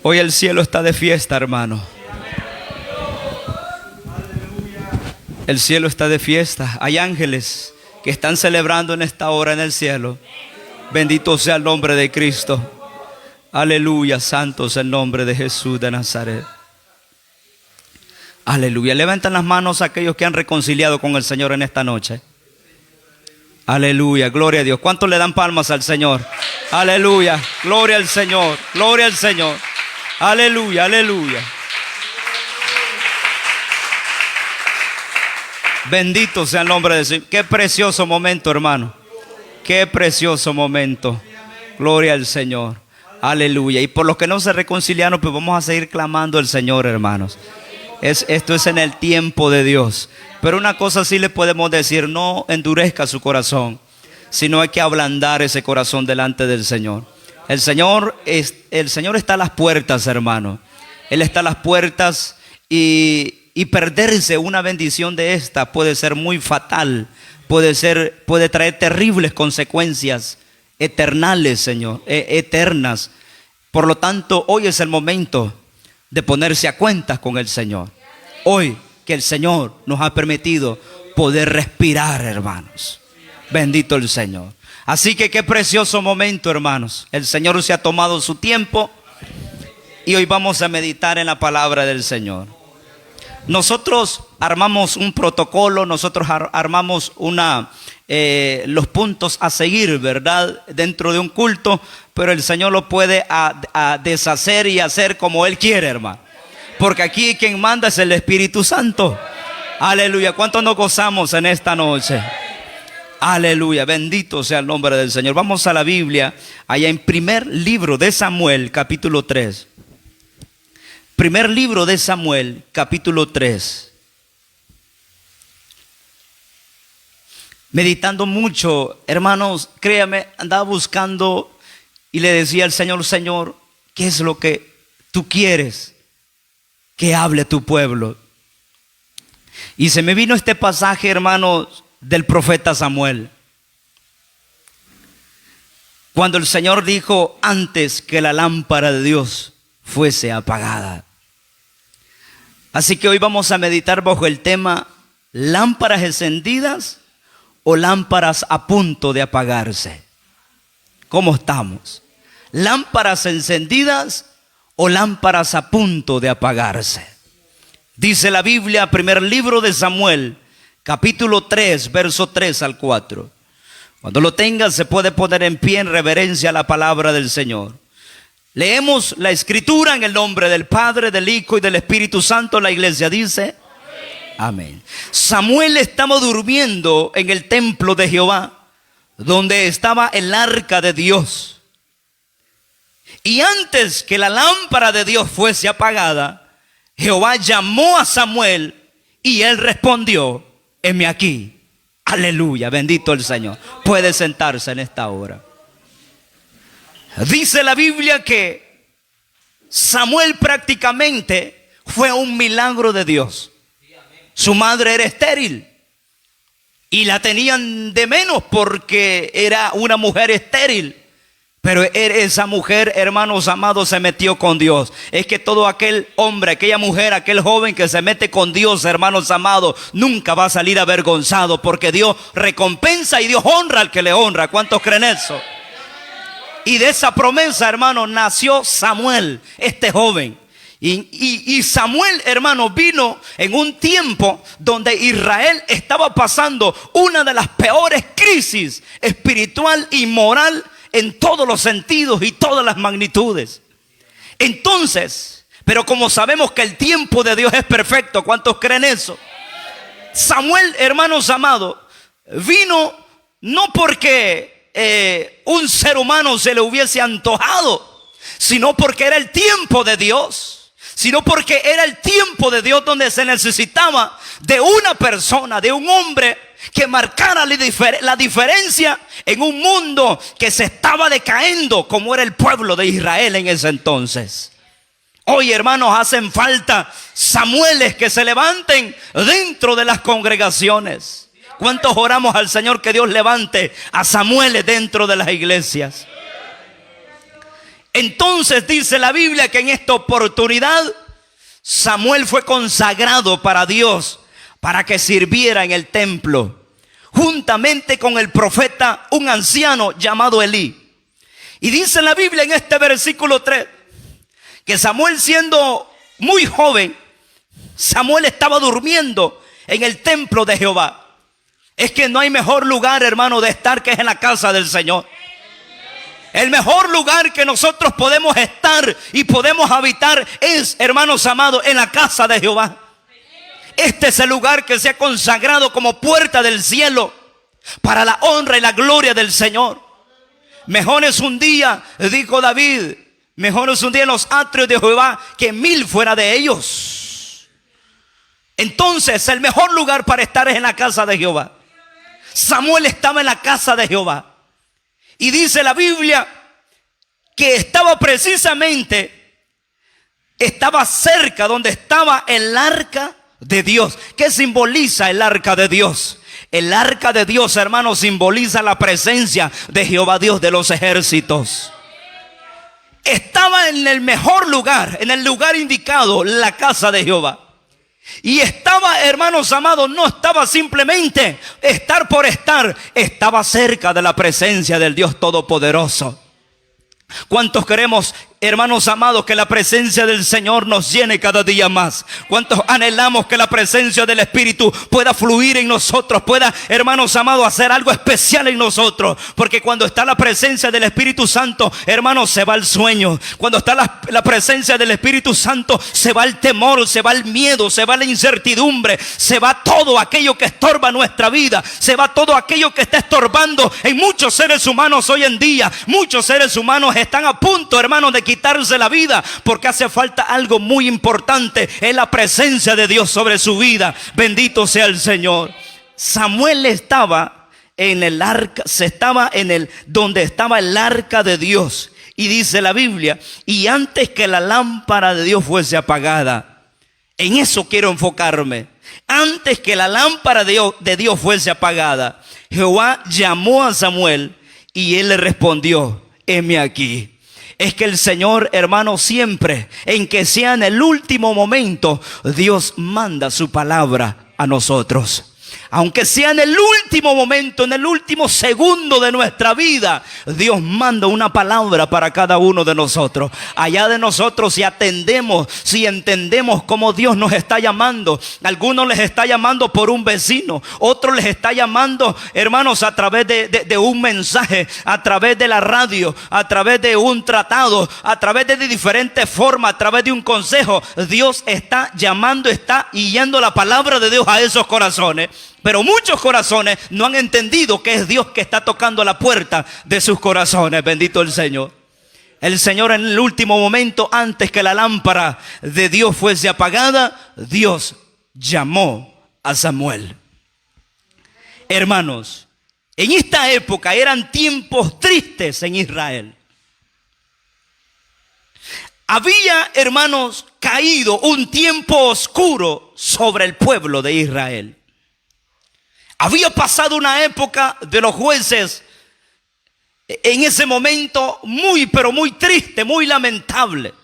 Hoy el cielo está de fiesta, hermano. El cielo está de fiesta. Hay ángeles que están celebrando en esta hora en el cielo. Bendito sea el nombre de Cristo. Aleluya, santo es el nombre de Jesús de Nazaret. Aleluya. Levantan las manos aquellos que han reconciliado con el Señor en esta noche. Aleluya, gloria a Dios. ¿Cuántos le dan palmas al Señor? Aleluya, gloria al Señor, gloria al Señor. Aleluya, aleluya. Bendito sea el nombre de Dios. Qué precioso momento, hermano. Qué precioso momento. Gloria al Señor. Aleluya. Y por los que no se reconciliaron, pues vamos a seguir clamando al Señor, hermanos. Esto es en el tiempo de Dios. Pero una cosa sí le podemos decir: no endurezca su corazón, sino hay que ablandar ese corazón delante del Señor. El Señor está a las puertas, hermano. Él está a las puertas y perderse una bendición de esta puede ser muy fatal. Puede traer terribles consecuencias eternales, Señor, eternas. Por lo tanto, hoy es el momento de ponerse a cuentas con el Señor. Hoy que el Señor nos ha permitido poder respirar, hermanos. Bendito el Señor. Así que qué precioso momento, hermanos. El Señor se ha tomado su tiempo y hoy vamos a meditar en la palabra del Señor. Nosotros armamos un protocolo, nosotros armamos los puntos a seguir, ¿verdad? Dentro de un culto, pero el Señor lo puede a deshacer y hacer como Él quiere, hermano. Porque aquí quien manda es el Espíritu Santo. Aleluya. ¿Cuántos nos gozamos en esta noche? Aleluya. Bendito sea el nombre del Señor. Vamos a la Biblia, allá en primer libro de Samuel, capítulo 3. Primer libro de Samuel, capítulo 3. Meditando mucho, hermanos, créame, andaba buscando y le decía al Señor: Señor, ¿qué es lo que tú quieres que hable tu pueblo? Y se me vino este pasaje, hermanos, del profeta Samuel. Cuando el Señor dijo: antes que la lámpara de Dios fuese apagada. Así que hoy vamos a meditar bajo el tema: lámparas encendidas o lámparas a punto de apagarse. ¿Cómo estamos? ¿Lámparas encendidas o lámparas a punto de apagarse? Dice la Biblia, primer libro de Samuel, capítulo 3, verso 3 al 4. Cuando lo tengas, se puede poner en pie en reverencia a la palabra del Señor. Leemos la escritura en el nombre del Padre, del Hijo y del Espíritu Santo. La iglesia dice: amén. Samuel estaba durmiendo en el templo de Jehová, donde estaba el arca de Dios. Y antes que la lámpara de Dios fuese apagada, Jehová llamó a Samuel y él respondió: heme aquí. Aleluya, bendito el Señor. Puede sentarse en esta hora. Dice la Biblia que Samuel prácticamente fue un milagro de Dios. Su madre era estéril y la tenían de menos porque era una mujer estéril. Pero esa mujer, hermanos amados, se metió con Dios. Es que todo aquel hombre, aquella mujer, aquel joven que se mete con Dios, hermanos amados, nunca va a salir avergonzado, porque Dios recompensa y Dios honra al que le honra. ¿Cuántos creen eso? Y de esa promesa, hermano, nació Samuel, este joven. Y Samuel, hermano, vino en un tiempo donde Israel estaba pasando una de las peores crisis espiritual y moral en todos los sentidos y todas las magnitudes. Entonces, pero como sabemos que el tiempo de Dios es perfecto, ¿cuántos creen eso? Samuel, hermanos amados, vino no porque un ser humano se le hubiese antojado, sino porque era el tiempo de Dios, sino porque era el tiempo de Dios donde se necesitaba de una persona, de un hombre que marcara la diferencia en un mundo que se estaba decayendo, como era el pueblo de Israel en ese entonces. Hoy, hermanos, hacen falta Samueles que se levanten dentro de las congregaciones. ¿Cuántos oramos al Señor que Dios levante a Samueles dentro de las iglesias? Entonces dice la Biblia que en esta oportunidad Samuel fue consagrado para Dios, para que sirviera en el templo, juntamente con el profeta, un anciano llamado Elí. Y dice la Biblia en este versículo 3, que Samuel, siendo muy joven, Samuel estaba durmiendo en el templo de Jehová. Es que no hay mejor lugar, hermano, de estar que es en la casa del Señor. El mejor lugar que nosotros podemos estar y podemos habitar es, hermanos amados, en la casa de Jehová. Este es el lugar que se ha consagrado como puerta del cielo para la honra y la gloria del Señor. Mejor es un día, dijo David, mejor es un día en los atrios de Jehová que 1000 fuera de ellos. Entonces el mejor lugar para estar es en la casa de Jehová. Samuel estaba en la casa de Jehová. Y dice la Biblia que estaba cerca donde estaba el arca de Dios. ¿Qué simboliza el arca de Dios? El arca de Dios, hermano, simboliza la presencia de Jehová Dios de los ejércitos. Estaba en el mejor lugar, en el lugar indicado, la casa de Jehová. Y estaba, hermanos amados, no estaba simplemente estar por estar, estaba cerca de la presencia del Dios Todopoderoso. ¿Cuántos queremos, hermanos amados, que la presencia del Señor nos llene cada día más? ¿Cuántos anhelamos que la presencia del Espíritu pueda fluir en nosotros, pueda, hermanos amados, hacer algo especial en nosotros? Porque cuando está la presencia del Espíritu Santo, hermanos, se va el sueño. Cuando está la presencia del Espíritu Santo, se va el temor, se va el miedo, se va la incertidumbre, se va todo aquello que estorba nuestra vida, se va todo aquello que está estorbando en muchos seres humanos hoy en día. Muchos seres humanos están a punto, hermanos, de quitarse la vida porque hace falta algo muy importante, es la presencia de Dios sobre su vida. Bendito sea el Señor. Samuel estaba en el arca, donde estaba el arca de Dios. Y dice la Biblia, y antes que la lámpara de Dios fuese apagada, en eso quiero enfocarme. Antes que la lámpara de Dios fuese apagada, Jehová llamó a Samuel y él le respondió: heme aquí. Es que el Señor, hermano, siempre, en que sea en el último momento, Dios manda su palabra a nosotros. Aunque sea en el último momento, en el último segundo de nuestra vida, Dios manda una palabra para cada uno de nosotros. Allá de nosotros, si atendemos, si entendemos cómo Dios nos está llamando. Algunos les está llamando por un vecino, otros les está llamando, hermanos, a través de un mensaje, a través de la radio, a través de un tratado, a través de diferentes formas, a través de un consejo. Dios está llamando, está guiando la palabra de Dios a esos corazones. Pero muchos corazones no han entendido que es Dios que está tocando la puerta de sus corazones. Bendito el Señor. El Señor, en el último momento, antes que la lámpara de Dios fuese apagada, Dios llamó a Samuel. Hermanos, en esta época eran tiempos tristes en Israel. Había, hermanos, caído un tiempo oscuro sobre el pueblo de Israel. Había pasado una época de los jueces, en ese momento muy, pero muy triste, muy lamentable.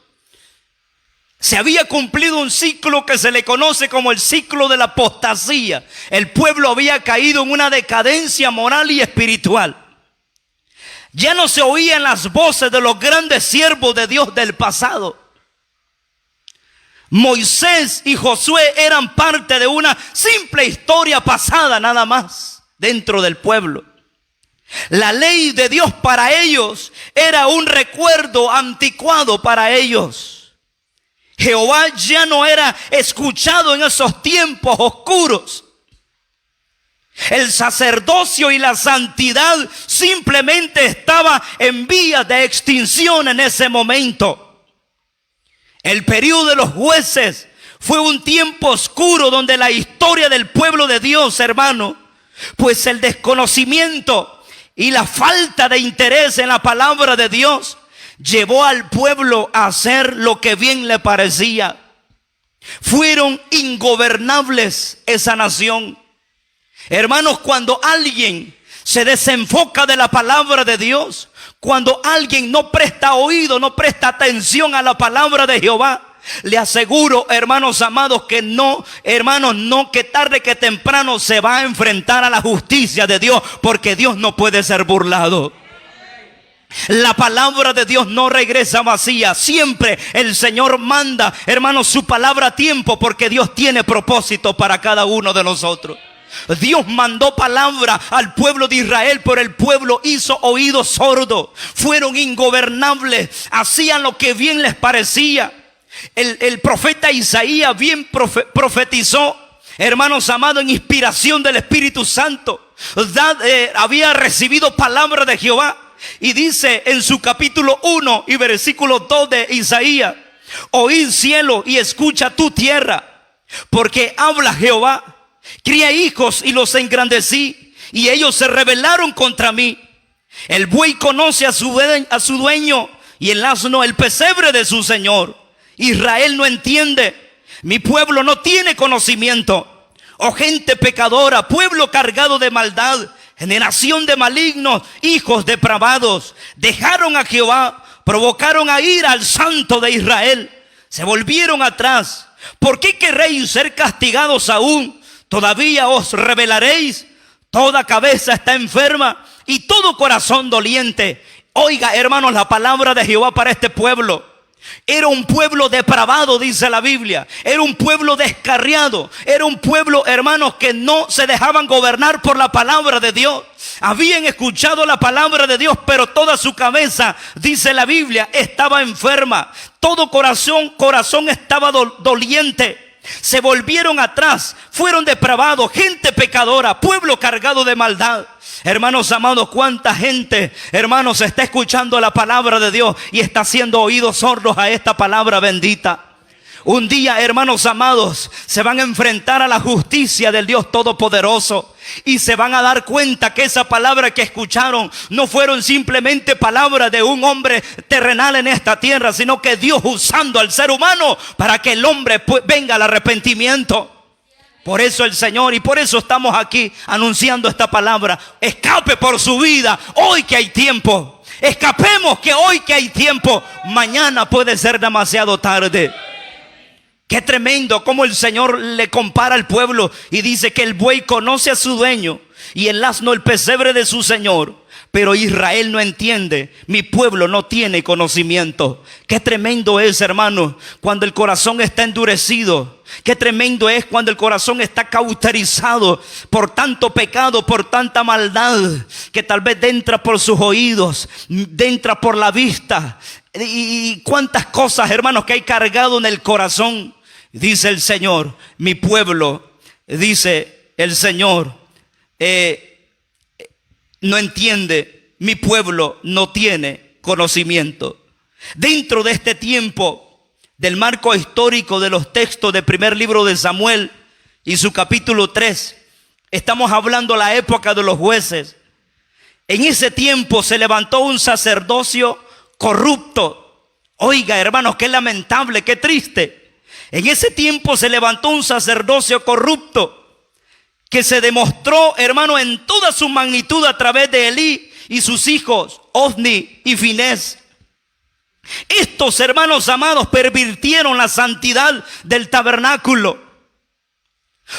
Se había cumplido un ciclo que se le conoce como el ciclo de la apostasía. El pueblo había caído en una decadencia moral y espiritual. Ya no se oían las voces de los grandes siervos de Dios del pasado. Moisés y Josué eran parte de una simple historia pasada nada más dentro del pueblo. La ley de Dios para ellos era un recuerdo anticuado para ellos. Jehová ya no era escuchado en esos tiempos oscuros. El sacerdocio y la santidad simplemente estaba en vías de extinción en ese momento. El periodo de los jueces fue un tiempo oscuro donde la historia del pueblo de Dios, hermano, pues el desconocimiento y la falta de interés en la palabra de Dios llevó al pueblo a hacer lo que bien le parecía. Fueron ingobernables esa nación. Hermanos, cuando alguien se desenfoca de la palabra de Dios, Cuando alguien no presta oído, no presta atención a la palabra de Jehová, le aseguro, hermanos amados, que no, hermanos, no, que tarde que temprano se va a enfrentar a la justicia de Dios, porque Dios no puede ser burlado. La palabra de Dios no regresa vacía. Siempre el Señor manda, hermanos, su palabra a tiempo, porque Dios tiene propósito para cada uno de nosotros. Dios mandó palabra al pueblo de Israel, pero el pueblo hizo oídos sordos. Fueron ingobernables, hacían lo que bien les parecía. El profeta Isaías bien profetizó, hermanos amados, en inspiración del Espíritu Santo. Había recibido palabra de Jehová. Y dice en su capítulo 1 y versículo 2 de Isaías: oíd cielo y escucha tu tierra, porque habla Jehová. Crié hijos y los engrandecí, y ellos se rebelaron contra mí. El buey conoce a su dueño, y el asno el pesebre de su señor. Israel no entiende, mi pueblo no tiene conocimiento. Oh gente pecadora, pueblo cargado de maldad, generación de malignos, hijos depravados, dejaron a Jehová, provocaron a ira al Santo de Israel, se volvieron atrás. ¿Por qué querréis ser castigados aún? ¿Todavía os rebelaréis? Toda cabeza está enferma y todo corazón doliente. Oiga, hermanos, la palabra de Jehová para este pueblo. Era un pueblo depravado, dice la Biblia. Era un pueblo descarriado. Era un pueblo, hermanos, que no se dejaban gobernar por la palabra de Dios. Habían escuchado la palabra de Dios, pero toda su cabeza, dice la Biblia, estaba enferma. Todo corazón estaba doliente. Se volvieron atrás, fueron depravados, gente pecadora, pueblo cargado de maldad. Hermanos amados, cuánta gente, hermanos, está escuchando la palabra de Dios y está haciendo oídos sordos a esta palabra bendita. Un día, hermanos amados, se van a enfrentar a la justicia del Dios Todopoderoso. Y se van a dar cuenta que esa palabra que escucharon no fueron simplemente palabras de un hombre terrenal en esta tierra, sino que Dios usando al ser humano para que el hombre venga al arrepentimiento. Por eso el Señor, y por eso estamos aquí anunciando esta palabra: escape por su vida, hoy que hay tiempo. Escapemos, que hoy que hay tiempo, mañana puede ser demasiado tarde. Qué tremendo cómo el Señor le compara al pueblo y dice que el buey conoce a su dueño y el asno el pesebre de su señor, pero Israel no entiende, mi pueblo no tiene conocimiento. Qué tremendo es, hermano, cuando el corazón está endurecido. Qué tremendo es cuando el corazón está cauterizado por tanto pecado, por tanta maldad, que tal vez entra por sus oídos, entra por la vista, y cuántas cosas, hermanos, que hay cargado en el corazón. Dice el Señor, mi pueblo, dice el Señor, no entiende, mi pueblo no tiene conocimiento. Dentro de este tiempo, del marco histórico de los textos del primer libro de Samuel y su capítulo 3, estamos hablando de la época de los jueces. En ese tiempo se levantó un sacerdocio corrupto. Oiga, hermanos, qué lamentable, qué triste. En ese tiempo se levantó un sacerdocio corrupto que se demostró, hermano, en toda su magnitud a través de Elí y sus hijos, Ofni y Finés. Estos, hermanos amados, pervirtieron la santidad del tabernáculo,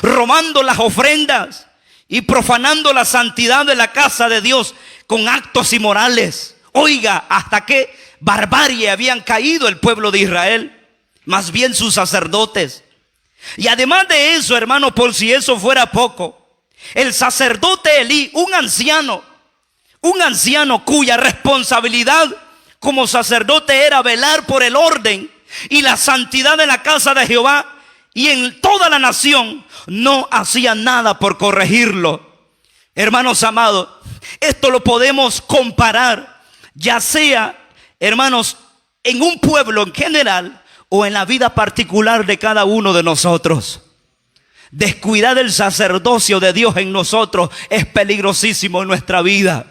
robando las ofrendas y profanando la santidad de la casa de Dios con actos inmorales. Oiga, hasta qué barbarie habían caído el pueblo de Israel, más bien sus sacerdotes. Y además de eso, hermano, por si eso fuera poco, el sacerdote Elí, un anciano cuya responsabilidad como sacerdote era velar por el orden y la santidad de la casa de Jehová, y en toda la nación no hacía nada por corregirlo. Hermanos amados, esto lo podemos comparar, ya sea, hermanos, en un pueblo en general o en la vida particular de cada uno de nosotros. Descuidar el sacerdocio de Dios en nosotros es peligrosísimo en nuestra vida.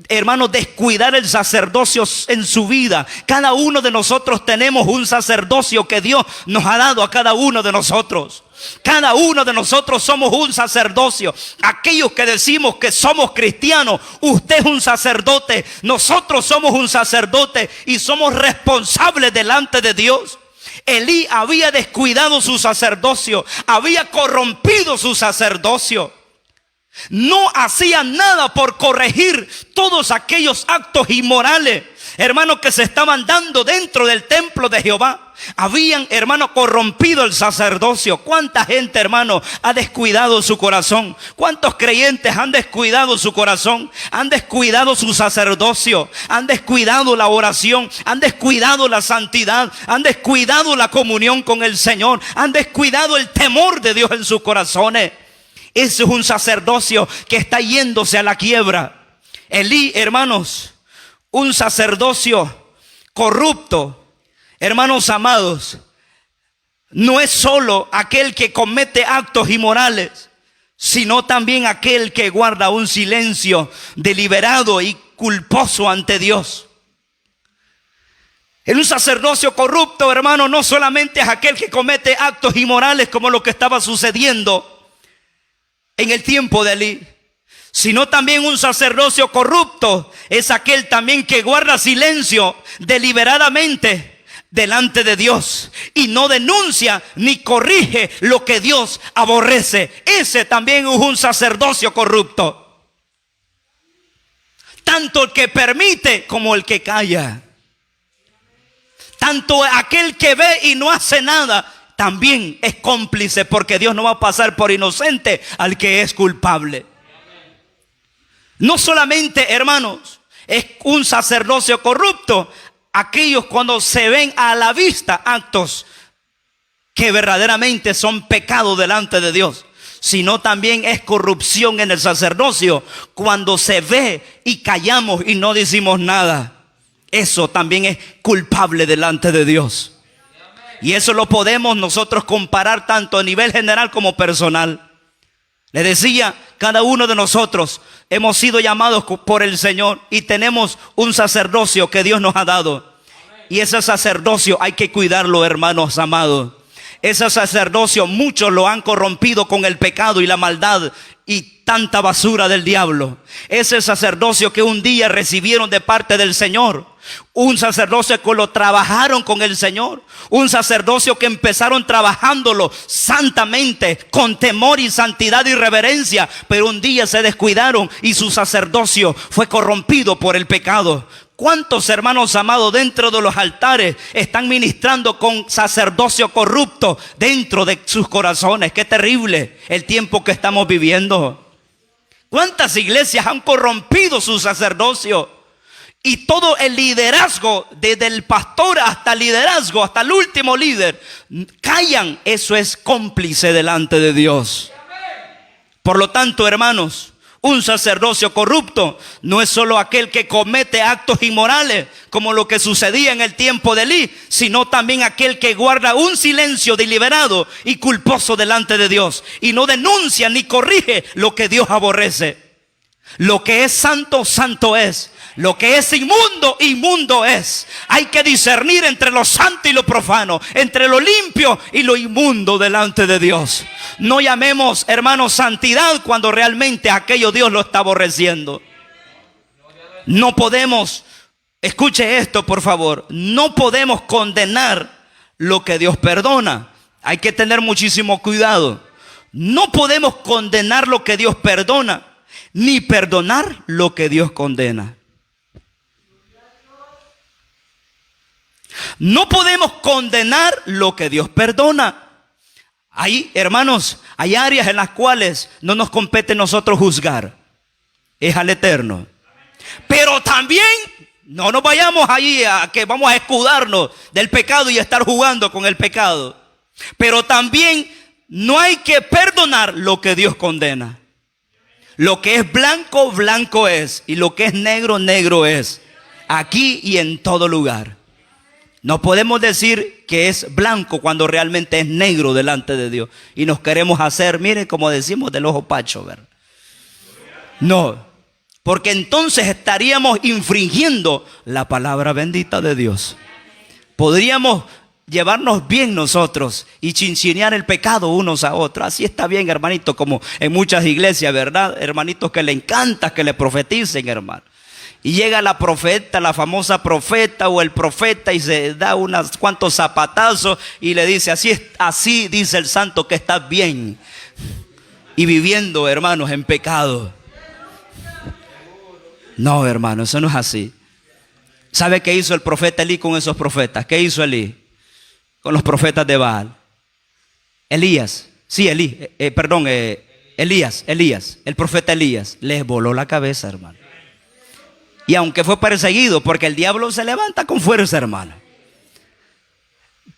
hermano, descuidar el sacerdocio en su vida. Cada uno de nosotros tenemos un sacerdocio que Dios nos ha dado a cada uno de nosotros. Cada uno de nosotros somos un sacerdocio. Aquellos que decimos que somos cristianos, usted es un sacerdote, nosotros somos un sacerdote y somos responsables delante de Dios. Elí había descuidado su sacerdocio, había corrompido su sacerdocio. No hacía nada por corregir todos aquellos actos inmorales, hermanos, que se estaban dando dentro del templo de Jehová. Habían, hermano, corrompido el sacerdocio. ¿Cuánta gente, hermano, ha descuidado su corazón? ¿Cuántos creyentes han descuidado su corazón? Han descuidado su sacerdocio, han descuidado la oración, han descuidado la santidad, han descuidado la comunión con el Señor, han descuidado el temor de Dios en sus corazones. Ese es un sacerdocio que está yéndose a la quiebra. Elí, hermanos, un sacerdocio corrupto, hermanos amados, no es solo aquel que comete actos inmorales, sino también aquel que guarda un silencio deliberado y culposo ante Dios. En un sacerdocio corrupto, hermano, no solamente es aquel que comete actos inmorales como lo que estaba sucediendo en el tiempo de Elí, sino también un sacerdocio corrupto es aquel también que guarda silencio deliberadamente delante de Dios y no denuncia ni corrige lo que Dios aborrece. Ese también es un sacerdocio corrupto. Tanto el que permite como el que calla. Tanto aquel que ve y no hace nada también es cómplice, porque Dios no va a pasar por inocente al que es culpable. No solamente, hermanos, es un sacerdocio corrupto aquellos cuando se ven a la vista actos que verdaderamente son pecado delante de Dios, sino también es corrupción en el sacerdocio cuando se ve y callamos y no decimos nada. Eso también es culpable delante de Dios. Y eso lo podemos nosotros comparar tanto a nivel general como personal. Le decía, cada uno de nosotros hemos sido llamados por el Señor y tenemos un sacerdocio que Dios nos ha dado. Y ese sacerdocio hay que cuidarlo, hermanos amados. Ese sacerdocio muchos lo han corrompido con el pecado y la maldad y tanta basura del diablo. Ese sacerdocio que un día recibieron de parte del Señor, un sacerdocio que lo trabajaron con el Señor, un sacerdocio que empezaron trabajándolo santamente, con temor y santidad y reverencia, pero un día se descuidaron y su sacerdocio fue corrompido por el pecado. ¿Cuántos hermanos amados dentro de los altares están ministrando con sacerdocio corrupto dentro de sus corazones? Qué terrible el tiempo que estamos viviendo. ¿Cuántas iglesias han corrompido su sacerdocio? Y todo el liderazgo, desde el pastor hasta el liderazgo, hasta el último líder, callan. Eso es cómplice delante de Dios. Por lo tanto, hermanos, un sacerdocio corrupto no es solo aquel que comete actos inmorales, como lo que sucedía en el tiempo de Elí, sino también aquel que guarda un silencio deliberado y culposo delante de Dios y no denuncia ni corrige lo que Dios aborrece. Lo que es santo, santo es. Lo que es inmundo, inmundo es. Hay que discernir entre lo santo y lo profano, entre lo limpio y lo inmundo delante de Dios. No llamemos, hermanos, santidad cuando realmente aquello Dios lo está aborreciendo. No podemos, escuche esto por favor, no podemos condenar lo que Dios perdona. Hay que tener muchísimo cuidado. No podemos condenar lo que Dios perdona, ni perdonar lo que Dios condena. No podemos condenar lo que Dios perdona. Hay, hermanos, hay áreas en las cuales no nos compete a nosotros juzgar. Es al Eterno. Pero también no nos vayamos allí a que vamos a escudarnos del pecado y estar jugando con el pecado. Pero también no hay que perdonar lo que Dios condena. Lo que es blanco, blanco es. Y lo que es negro, negro es. Aquí y en todo lugar. No podemos decir que es blanco cuando realmente es negro delante de Dios. Y nos queremos hacer, miren como decimos, del ojo pacho, ¿verdad? No. porque entonces estaríamos infringiendo la palabra bendita de Dios. Podríamos llevarnos bien nosotros y chinchinear el pecado unos a otros. Así está bien, hermanito, como en muchas iglesias, ¿verdad? Hermanitos que le encanta que le profeticen, hermano. Y llega la profeta, la famosa profeta o el profeta, y se da unos cuantos zapatazos y le dice: así dice el santo que estás bien. Y viviendo, hermanos, en pecado. No, hermano, eso no es así. ¿Sabe qué hizo el profeta Elí con esos profetas? ¿Qué hizo Elí con los profetas de Baal? Elías, el profeta Elías, les voló la cabeza, hermano. Y aunque fue perseguido, porque el diablo se levanta con fuerza, hermano.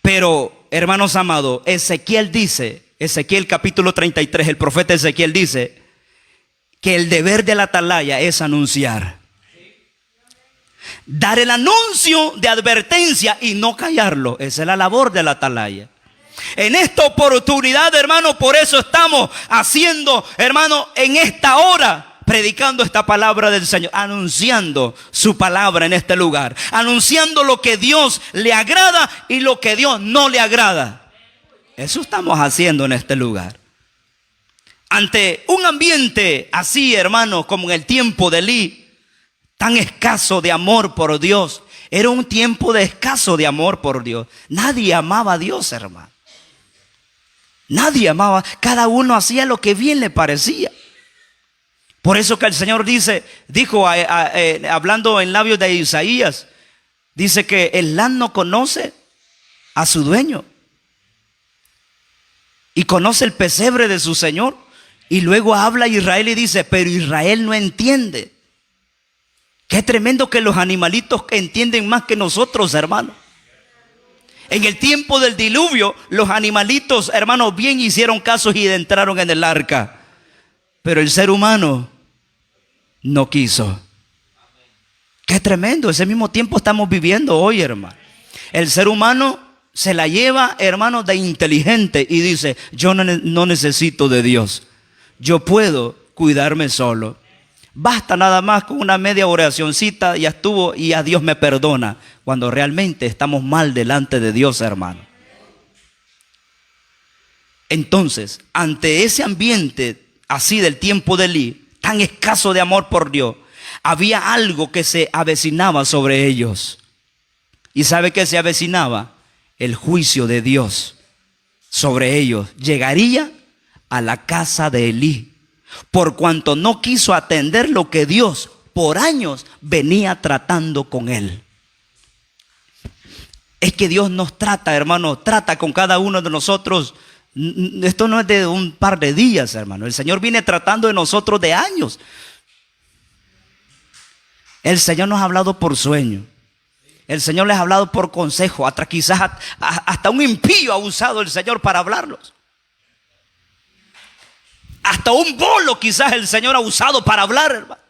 Pero, hermanos amados, Ezequiel capítulo 33, el profeta Ezequiel dice que el deber de la atalaya es anunciar. Dar el anuncio de advertencia y no callarlo. Esa es la labor de la atalaya. En esta oportunidad, hermano, por eso estamos haciendo, hermano, en esta hora, predicando esta palabra del Señor, anunciando su palabra en este lugar, anunciando lo que Dios le agrada y lo que Dios no le agrada. Eso estamos haciendo en este lugar. Ante un ambiente así, hermano, como en el tiempo de Elí, tan escaso de amor por Dios. Era un tiempo de escaso de amor por Dios. Nadie amaba a Dios, hermano. Nadie amaba. Cada uno hacía lo que bien le parecía. Por eso que el Señor dijo, hablando en labios de Isaías, dice que el asno conoce a su dueño y conoce el pesebre de su Señor. Y luego habla a Israel y dice: pero Israel no entiende. Qué tremendo que los animalitos entienden más que nosotros, hermano. En el tiempo del diluvio, los animalitos, hermanos, bien hicieron caso y entraron en el arca. Pero el ser humano no quiso. Qué tremendo, ese mismo tiempo estamos viviendo hoy, hermano. El ser humano se la lleva, hermano, de inteligente y dice: yo no necesito de Dios. Yo puedo cuidarme solo. Basta nada más con una media oracioncita, ya estuvo, y a Dios me perdona. Cuando realmente estamos mal delante de Dios, hermano. Entonces, ante ese ambiente así del tiempo de Elí, tan escaso de amor por Dios, había algo que se avecinaba sobre ellos. ¿Y sabe qué se avecinaba? El juicio de Dios sobre ellos. Llegaría a la casa de Elí, por cuanto no quiso atender lo que Dios por años venía tratando con él. Es que Dios nos trata, hermano, trata con cada uno de nosotros. Esto no es de un par de días, hermano. El Señor viene tratando de nosotros de años. El Señor nos ha hablado por sueño. El Señor les ha hablado por consejo. Quizás hasta un impío ha usado el Señor para hablarlos. Hasta un bolo quizás el Señor ha usado para hablar, hermano.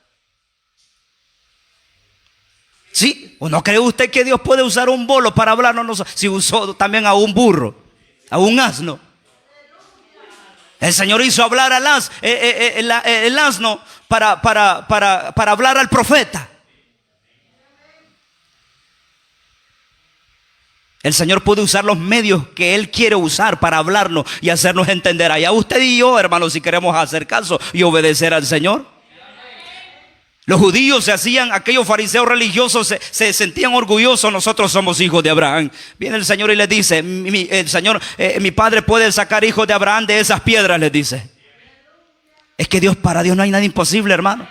¿Sí? ¿O no cree usted que Dios puede usar un bolo para hablarnos? Si usó también a un burro, a un asno. El Señor hizo hablar al el asno para hablar al profeta. El Señor puede usar los medios que Él quiere usar para hablarnos y hacernos entender. Allá usted y yo, hermanos, si queremos hacer caso y obedecer al Señor. Los judíos aquellos fariseos religiosos se sentían orgullosos. Nosotros somos hijos de Abraham. Viene el Señor y les dice: mi padre puede sacar hijos de Abraham de esas piedras, les dice. Es que para Dios no hay nada imposible, hermano.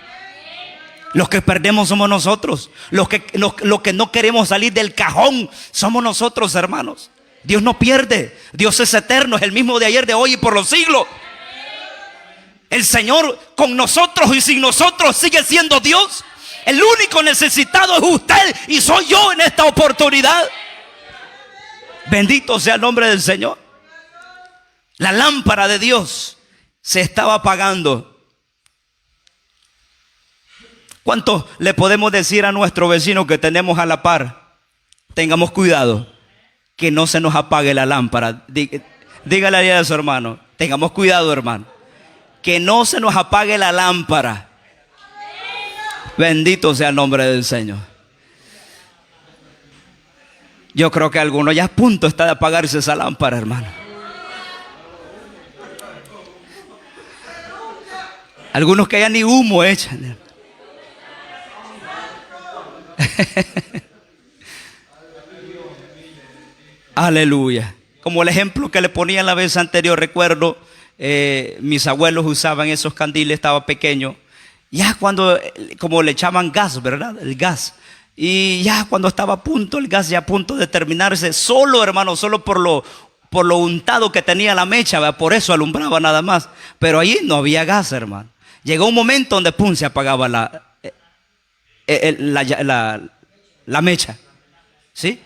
Los que perdemos somos nosotros. Los que no queremos salir del cajón somos nosotros, hermanos. Dios no pierde. Dios es eterno, es el mismo de ayer, de hoy y por los siglos. El Señor con nosotros y sin nosotros sigue siendo Dios. El único necesitado es usted y soy yo en esta oportunidad. Bendito sea el nombre del Señor. La lámpara de Dios se estaba apagando. ¿Cuánto le podemos decir a nuestro vecino que tenemos a la par? Tengamos cuidado que no se nos apague la lámpara. Dígale a su hermano: tengamos cuidado, hermano, que no se nos apague la lámpara. Bendito sea el nombre del Señor. Yo creo que alguno ya a punto está de apagarse esa lámpara, hermano. Algunos que ya ni humo echan. Aleluya. Como el ejemplo que le ponía la vez anterior, recuerdo, mis abuelos usaban esos candiles, estaba pequeño. Ya cuando, como le echaban gas, ¿verdad? El gas. Y ya cuando estaba a punto, el gas ya a punto de terminarse, solo, hermano, solo por lo untado que tenía la mecha, ¿verdad? Por eso alumbraba nada más. Pero allí no había gas, hermano. Llegó un momento donde pum, se apagaba la mecha. ¿Sí?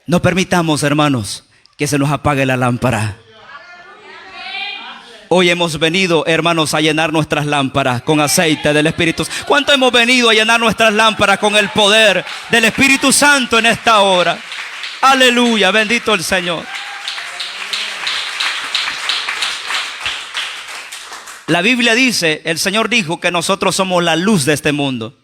No permitamos, hermanos, que se nos apague la lámpara. Hoy hemos venido, hermanos, a llenar nuestras lámparas con aceite del Espíritu. ¿Cuánto hemos venido a llenar nuestras lámparas con el poder del Espíritu Santo en esta hora? Aleluya, bendito el Señor. La Biblia dice, el Señor dijo que nosotros somos la luz de este mundo.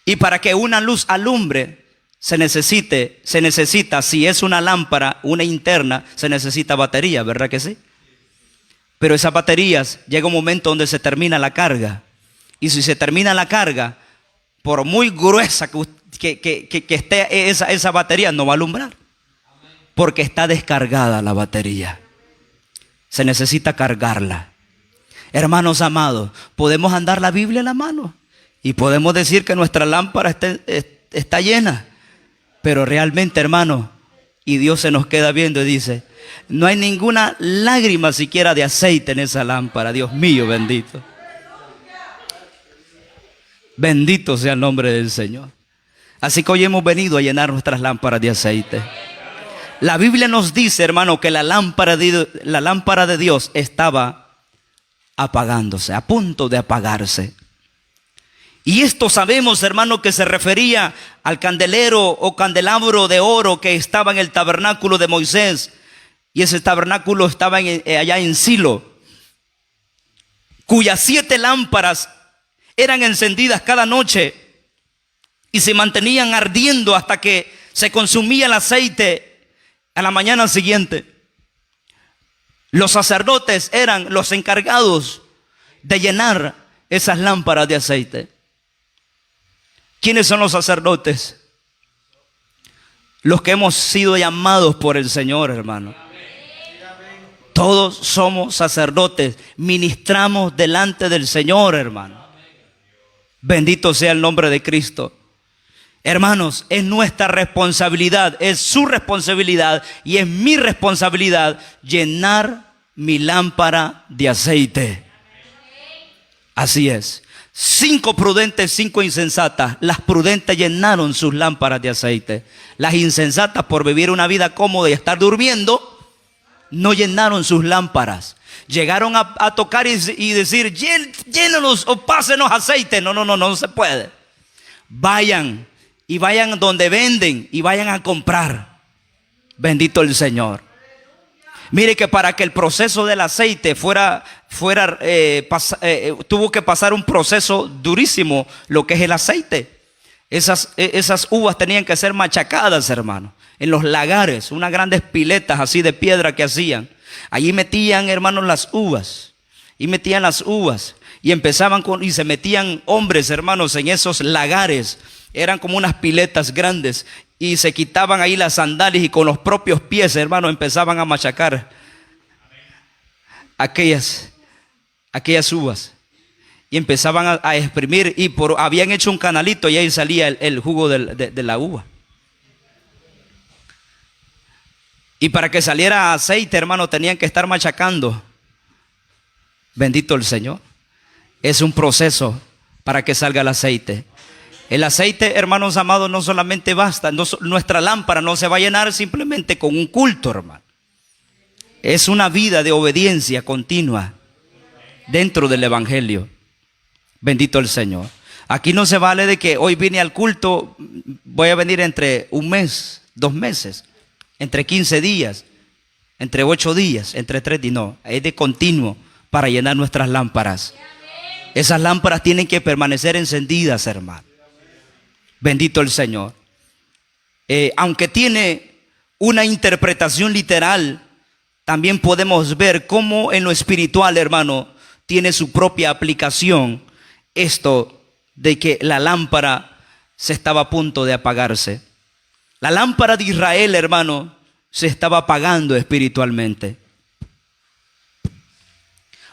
Y para que una luz alumbre, se necesita, si es una lámpara, una interna, se necesita batería, ¿verdad que sí? Pero esas baterías, llega un momento donde se termina la carga. Y si se termina la carga, por muy gruesa que esté esa batería, no va a alumbrar. Porque está descargada la batería. Se necesita cargarla. Hermanos amados, podemos andar la Biblia en la mano y podemos decir que nuestra lámpara está llena. Pero realmente, hermano, y Dios se nos queda viendo y dice, no hay ninguna lágrima siquiera de aceite en esa lámpara. Dios mío, bendito. Bendito sea el nombre del Señor. Así que hoy hemos venido a llenar nuestras lámparas de aceite. La Biblia nos dice, hermano, que la lámpara de Dios estaba apagándose, a punto de apagarse. Y esto sabemos, hermano, que se refería al candelero o candelabro de oro que estaba en el tabernáculo de Moisés. Y ese tabernáculo estaba allá en Silo, cuyas 7 lámparas eran encendidas cada noche y se mantenían ardiendo hasta que se consumía el aceite a la mañana siguiente. Los sacerdotes eran los encargados de llenar esas lámparas de aceite. ¿Quiénes son los sacerdotes? Los que hemos sido llamados por el Señor, hermano. Todos somos sacerdotes, ministramos delante del Señor, hermano. Bendito sea el nombre de Cristo. Hermanos, es nuestra responsabilidad, es su responsabilidad y es mi responsabilidad llenar mi lámpara de aceite. Así es. 5 prudentes, 5 insensatas. Las prudentes llenaron sus lámparas de aceite. Las insensatas, por vivir una vida cómoda y estar durmiendo, no llenaron sus lámparas. Llegaron a tocar y decir, llénenos o pásenos aceite. No se puede. Vayan donde venden y vayan a comprar. Bendito el Señor. Mire que para que el proceso del aceite tuvo que pasar un proceso durísimo, lo que es el aceite. Esas uvas tenían que ser machacadas, hermano, en los lagares, unas grandes piletas así de piedra que hacían. Allí metían, hermanos, las uvas. Y metían las uvas. Y y se metían hombres, hermanos, en esos lagares. Eran como unas piletas grandes. Y se quitaban ahí las sandalias y con los propios pies, hermanos, empezaban a machacar aquellas uvas. Y empezaban a exprimir y habían hecho un canalito y ahí salía el jugo de la uva. Y para que saliera aceite, hermano, tenían que estar machacando. Bendito el Señor. Es un proceso para que salga el aceite. El aceite, hermanos amados, no solamente basta. Nuestra lámpara no se va a llenar simplemente con un culto, hermano. Es una vida de obediencia continua dentro del Evangelio. Bendito el Señor. Aquí no se vale de que hoy vine al culto, voy a venir entre un mes, 2 meses, entre 15 días, entre 8 días, entre 3 días. No, es de continuo para llenar nuestras lámparas. Esas lámparas tienen que permanecer encendidas, hermano. Bendito el Señor. Aunque tiene una interpretación literal, también podemos ver cómo en lo espiritual, hermano, tiene su propia aplicación esto de que la lámpara se estaba a punto de apagarse. La lámpara de Israel, hermano, se estaba apagando espiritualmente.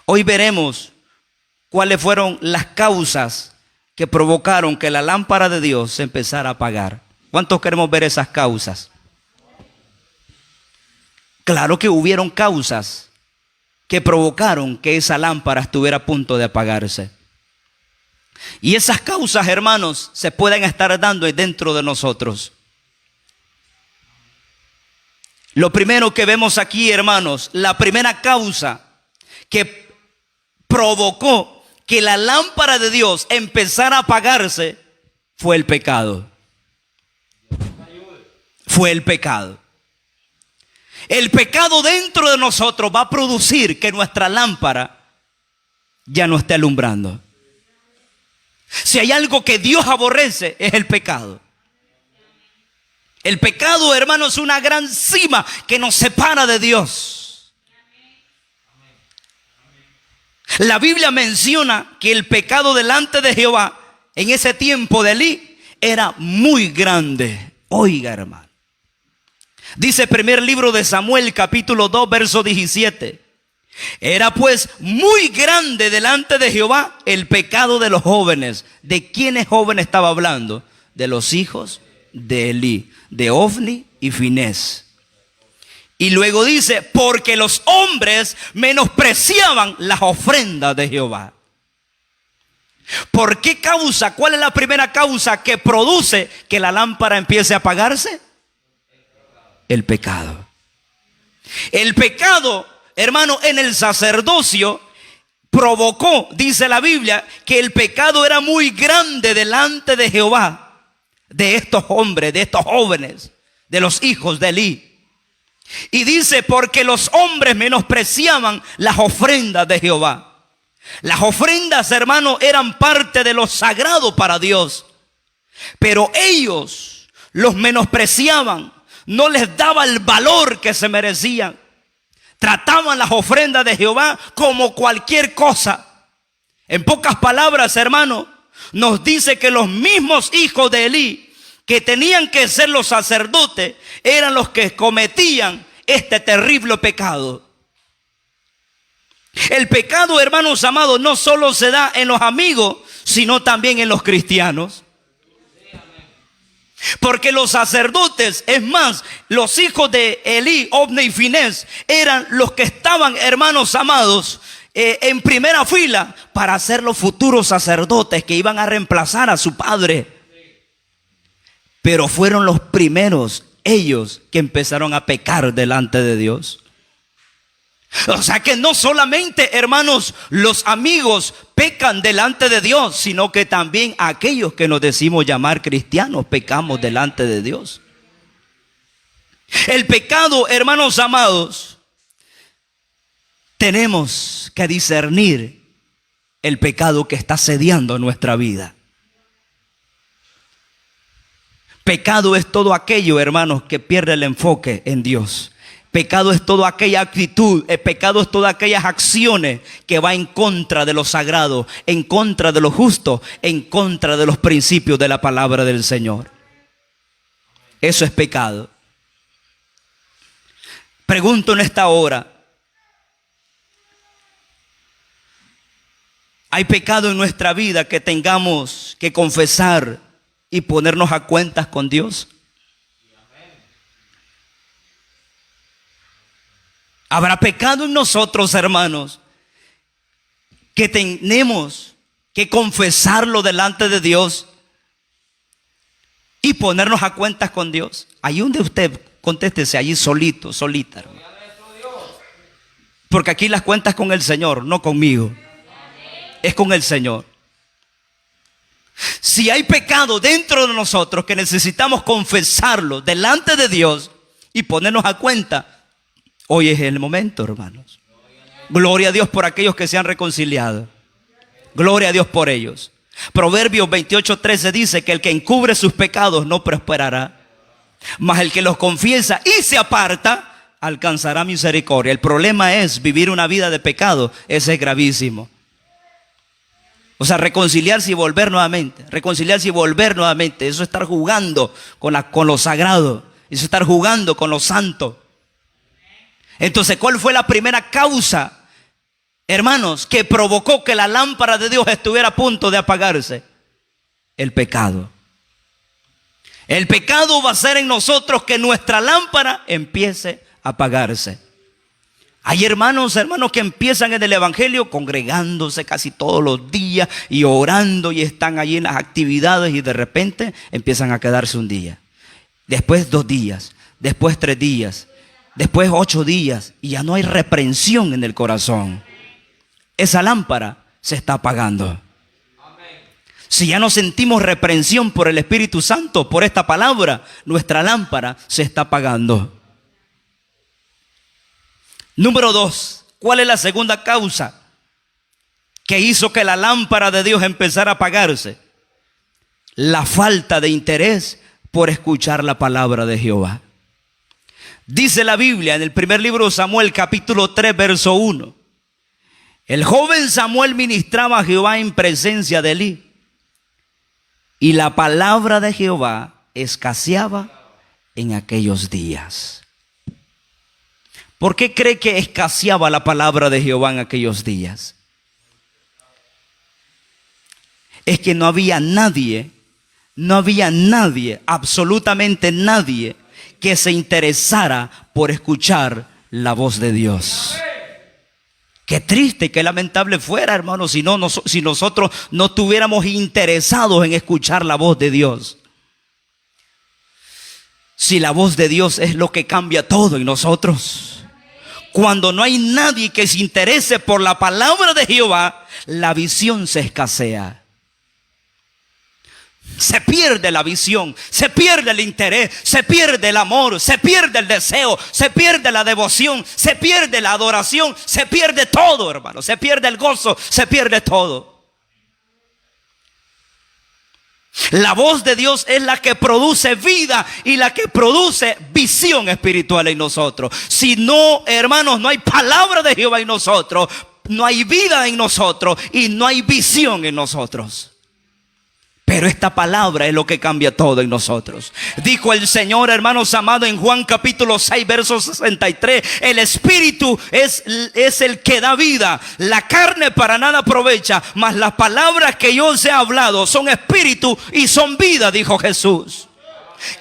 Hoy veremos cuáles fueron las causas que provocaron que la lámpara de Dios se empezara a apagar. ¿Cuántos queremos ver esas causas? Claro que hubieron causas que provocaron que esa lámpara estuviera a punto de apagarse. Y esas causas, hermanos, se pueden estar dando dentro de nosotros. Lo primero que vemos aquí, hermanos, la primera causa que provocó que la lámpara de Dios empezara a apagarse fue el pecado. Fue el pecado. El pecado dentro de nosotros va a producir que nuestra lámpara ya no esté alumbrando. Si hay algo que Dios aborrece, es el pecado. El pecado, hermano, es una gran cima que nos separa de Dios. La Biblia menciona que el pecado delante de Jehová en ese tiempo de Elí era muy grande. Oiga, hermano. Dice primer libro de Samuel, capítulo 2, verso 17. Era pues muy grande delante de Jehová el pecado de los jóvenes. ¿De quiénes jóvenes estaba hablando? De los hijos de Elí, de Ofni y Finés. Y luego dice, porque los hombres menospreciaban las ofrendas de Jehová. ¿Por qué causa? ¿Cuál es la primera causa que produce que la lámpara empiece a apagarse? El pecado. El pecado, hermano, en el sacerdocio provocó, dice la Biblia, que el pecado era muy grande delante de Jehová, de estos hombres, de estos jóvenes, de los hijos de Elí. Y dice, porque los hombres menospreciaban las ofrendas de Jehová. Las ofrendas, hermano, eran parte de lo sagrado para Dios, pero ellos los menospreciaban. No les daba el valor que se merecían. Trataban las ofrendas de Jehová como cualquier cosa. En pocas palabras, hermano, nos dice que los mismos hijos de Elí, que tenían que ser los sacerdotes, eran los que cometían este terrible pecado. El pecado, hermanos amados, no solo se da en los amigos, sino también en los cristianos. Porque los sacerdotes, es más, los hijos de Elí, Ofni y Finés, eran los que estaban, hermanos amados, en primera fila para ser los futuros sacerdotes que iban a reemplazar a su padre. Pero fueron los primeros, ellos, que empezaron a pecar delante de Dios. O sea que no solamente, hermanos, los amigos pecan delante de Dios, sino que también aquellos que nos decimos llamar cristianos pecamos delante de Dios. El pecado, hermanos amados, tenemos que discernir el pecado que está asediando nuestra vida. Pecado es todo aquello, hermanos, que pierde el enfoque en Dios. Pecado es toda aquella actitud, el pecado es todas aquellas acciones que va en contra de lo sagrado, en contra de lo justo, en contra de los principios de la palabra del Señor. Eso es pecado. Pregunto en esta hora, ¿hay pecado en nuestra vida que tengamos que confesar y ponernos a cuentas con Dios? Habrá pecado en nosotros, hermanos, que tenemos que confesarlo delante de Dios y ponernos a cuentas con Dios. Ahí donde usted, contéstese allí solito, solita, hermano. Porque aquí las cuentas con el Señor, no conmigo. Es con el Señor. Si hay pecado dentro de nosotros que necesitamos confesarlo delante de Dios y ponernos a cuenta, hoy es el momento, hermanos. Gloria a Dios por aquellos que se han reconciliado. Gloria a Dios por ellos. Proverbios 28:13 dice que el que encubre sus pecados no prosperará, mas el que los confiesa y se aparta alcanzará misericordia. El problema es vivir una vida de pecado. Ese es gravísimo. O sea, reconciliarse y volver nuevamente. Reconciliarse y volver nuevamente. Eso es estar jugando con lo sagrado. Eso es estar jugando con lo santo. Entonces, ¿cuál fue la primera causa, hermanos, que provocó que la lámpara de Dios estuviera a punto de apagarse? El pecado. El pecado va a hacer en nosotros que nuestra lámpara empiece a apagarse. Hay hermanos que empiezan en el evangelio congregándose casi todos los días y orando y están allí en las actividades, y de repente empiezan a quedarse un día, después 2 días, después 3 días, después 8 días, y ya no hay reprensión en el corazón. Esa lámpara se está apagando. Si ya no sentimos reprensión por el Espíritu Santo, por esta palabra, nuestra lámpara se está apagando. Número 2, ¿cuál es la segunda causa que hizo que la lámpara de Dios empezara a apagarse? La falta de interés por escuchar la palabra de Jehová. Dice la Biblia en el primer libro de Samuel, capítulo 3, verso 1. El joven Samuel ministraba a Jehová en presencia de Elí, y la palabra de Jehová escaseaba en aquellos días. ¿Por qué cree que escaseaba la palabra de Jehová en aquellos días? Es que no había nadie, absolutamente nadie, que se interesara por escuchar la voz de Dios. Qué triste y qué lamentable fuera, hermanos, si nosotros no estuviéramos interesados en escuchar la voz de Dios. Si la voz de Dios es lo que cambia todo en nosotros. Cuando no hay nadie que se interese por la palabra de Jehová, la visión se escasea. Se pierde la visión, se pierde el interés, se pierde el amor, se pierde el deseo, se pierde la devoción, se pierde la adoración, se pierde todo, hermano. Se pierde el gozo, se pierde todo. La voz de Dios es la que produce vida y la que produce visión espiritual en nosotros. Si no, hermanos, no hay palabra de Jehová en nosotros, no hay vida en nosotros y no hay visión en nosotros. Pero esta palabra es lo que cambia todo en nosotros. Dijo el Señor, hermanos amados, en Juan capítulo 6, verso 63. El Espíritu es el que da vida. La carne para nada aprovecha, mas las palabras que yo os he hablado son espíritu y son vida, dijo Jesús.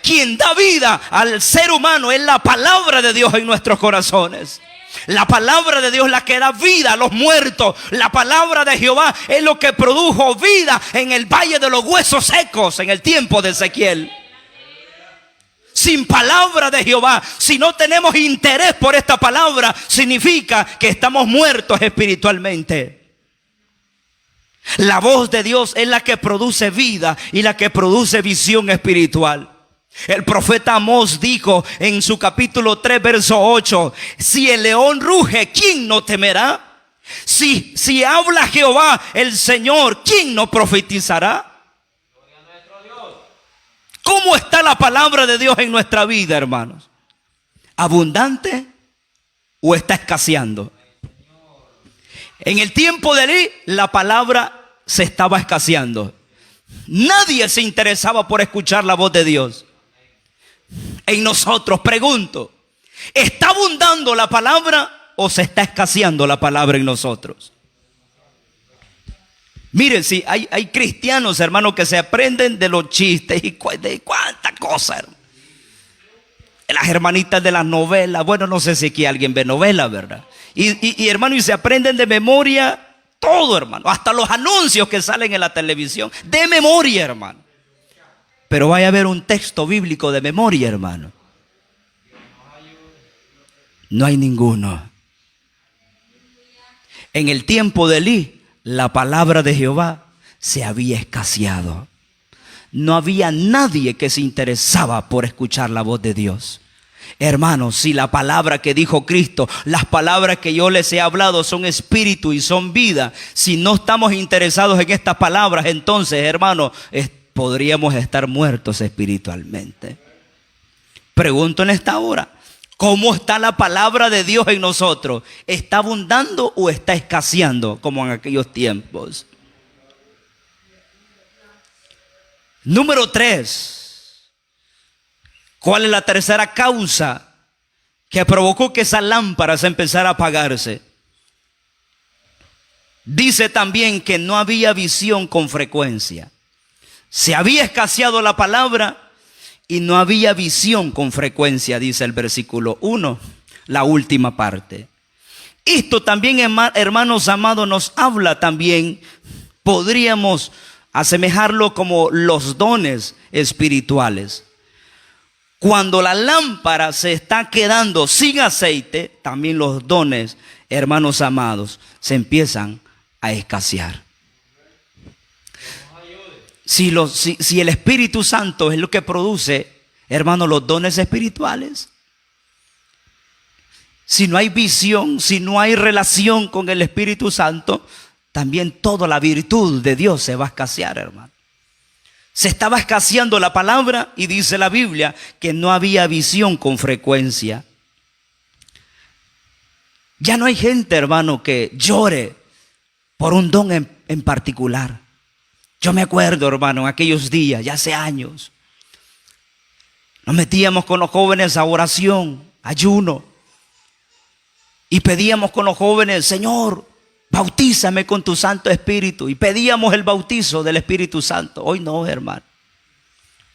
Quien da vida al ser humano es la palabra de Dios en nuestros corazones. La palabra de Dios es la que da vida a los muertos. La palabra de Jehová es lo que produjo vida en el valle de los huesos secos en el tiempo de Ezequiel. Sin palabra de Jehová, si no tenemos interés por esta palabra, significa que estamos muertos espiritualmente. La voz de Dios es la que produce vida y la que produce visión espiritual. El profeta Amós dijo en su capítulo 3, verso 8: si el león ruge, ¿quién no temerá? Si habla Jehová el Señor, ¿quién no profetizará? ¿Cómo está la palabra de Dios en nuestra vida, hermanos? ¿Abundante o está escaseando? En el tiempo de Elí, la palabra se estaba escaseando. Nadie se interesaba por escuchar la voz de Dios. En nosotros, pregunto, ¿está abundando la palabra o se está escaseando la palabra en nosotros? Miren, si hay cristianos, hermanos, que se aprenden de los chistes y de cuánta cosa, hermano. Las hermanitas de las novelas, bueno, no sé si aquí alguien ve novelas, ¿verdad? Y hermano, y se aprenden de memoria todo, hermano, hasta los anuncios que salen en la televisión, de memoria, hermano. Pero vaya a haber un texto bíblico de memoria, hermano. No hay ninguno. En el tiempo de Elí, la palabra de Jehová se había escaseado. No había nadie que se interesaba por escuchar la voz de Dios. Hermanos, si la palabra que dijo Cristo, las palabras que yo les he hablado son espíritu y son vida, si no estamos interesados en estas palabras, entonces, hermanos, podríamos estar muertos espiritualmente. Pregunto en esta hora, ¿cómo está la palabra de Dios en nosotros? ¿Está abundando o está escaseando como en aquellos tiempos? Número 3. ¿Cuál es la tercera causa que provocó que esa lámpara se empezara a apagarse? Dice también que no había visión con frecuencia. Se había escaseado la palabra y no había visión con frecuencia, dice el versículo 1, la última parte. Esto también, hermanos amados, nos habla también, podríamos asemejarlo como los dones espirituales. Cuando la lámpara se está quedando sin aceite, también los dones, hermanos amados, se empiezan a escasear. Si el Espíritu Santo es lo que produce, hermanos, los dones espirituales, si no hay visión, si no hay relación con el Espíritu Santo, también toda la virtud de Dios se va a escasear, hermano. Se estaba escaseando la palabra y dice la Biblia que no había visión con frecuencia. Ya no hay gente, hermano, que llore por un don en particular. Yo me acuerdo, hermano, en aquellos días, ya hace años, nos metíamos con los jóvenes a oración, ayuno, y pedíamos con los jóvenes, Señor, bautízame con tu Santo Espíritu. Y pedíamos el bautizo del Espíritu Santo. Hoy no, hermano.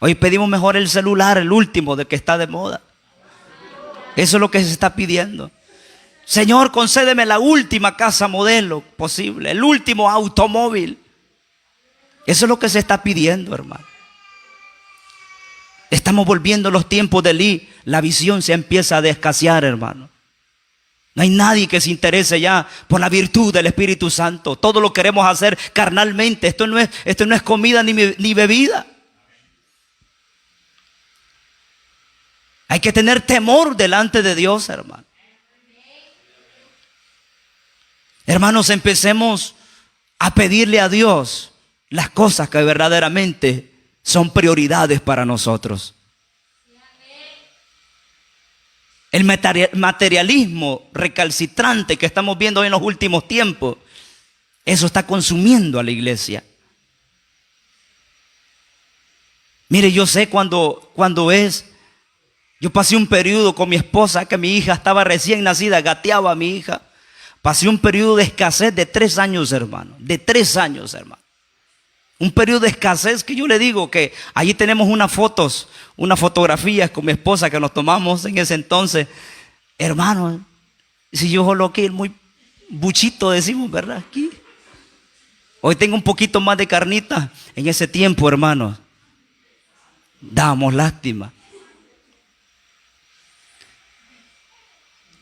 Hoy pedimos mejor el celular, el último de que está de moda. Eso es lo que se está pidiendo. Señor, concédeme la última casa modelo posible, el último automóvil. Eso es lo que se está pidiendo, hermano. Estamos volviendo a los tiempos de Elí. La visión se empieza a escasear, hermano. No hay nadie que se interese ya por la virtud del Espíritu Santo. Todo lo queremos hacer carnalmente. Esto no es comida ni bebida. Hay que tener temor delante de Dios, hermano. Hermanos, empecemos a pedirle a Dios las cosas que verdaderamente son prioridades para nosotros. El materialismo recalcitrante que estamos viendo hoy en los últimos tiempos, eso está consumiendo a la iglesia. Mire, yo sé cuando yo pasé un periodo con mi esposa, que mi hija estaba recién nacida, gateaba a mi hija. Pasé un periodo de escasez de 3 años, hermano. De 3 años, hermano. Un periodo de escasez que yo le digo que allí tenemos unas fotografías con mi esposa que nos tomamos en ese entonces. Hermano, si yo coloqué muy buchito, decimos, ¿verdad? Aquí. Hoy tengo un poquito más de carnita. En ese tiempo, hermano, dábamos lástima.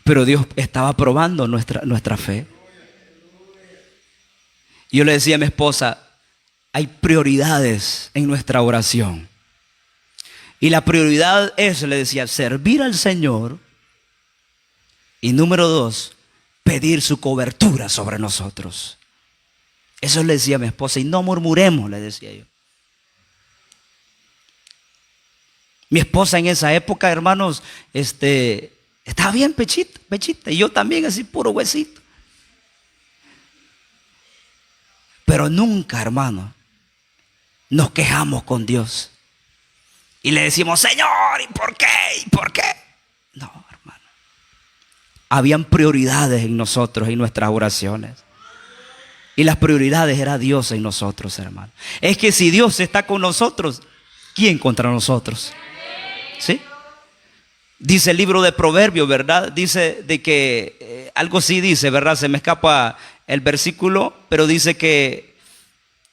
Pero Dios estaba probando nuestra fe. Yo le decía a mi esposa, hay prioridades en nuestra oración. Y la prioridad es, le decía, servir al Señor. Y número 2, pedir su cobertura sobre nosotros. Eso le decía a mi esposa. Y no murmuremos, le decía yo. Mi esposa en esa época, hermanos, estaba bien pechita. Y yo también así, puro huesito. Pero nunca, hermano, nos quejamos con Dios y le decimos, Señor, ¿y por qué? ¿Y por qué? No, hermano. Habían prioridades en nosotros, en nuestras oraciones. Y las prioridades era Dios en nosotros, hermano. Es que si Dios está con nosotros, ¿quién contra nosotros? ¿Sí? Dice el libro de Proverbios, ¿verdad? Dice de que, algo sí dice, ¿verdad? Se me escapa el versículo, pero dice que,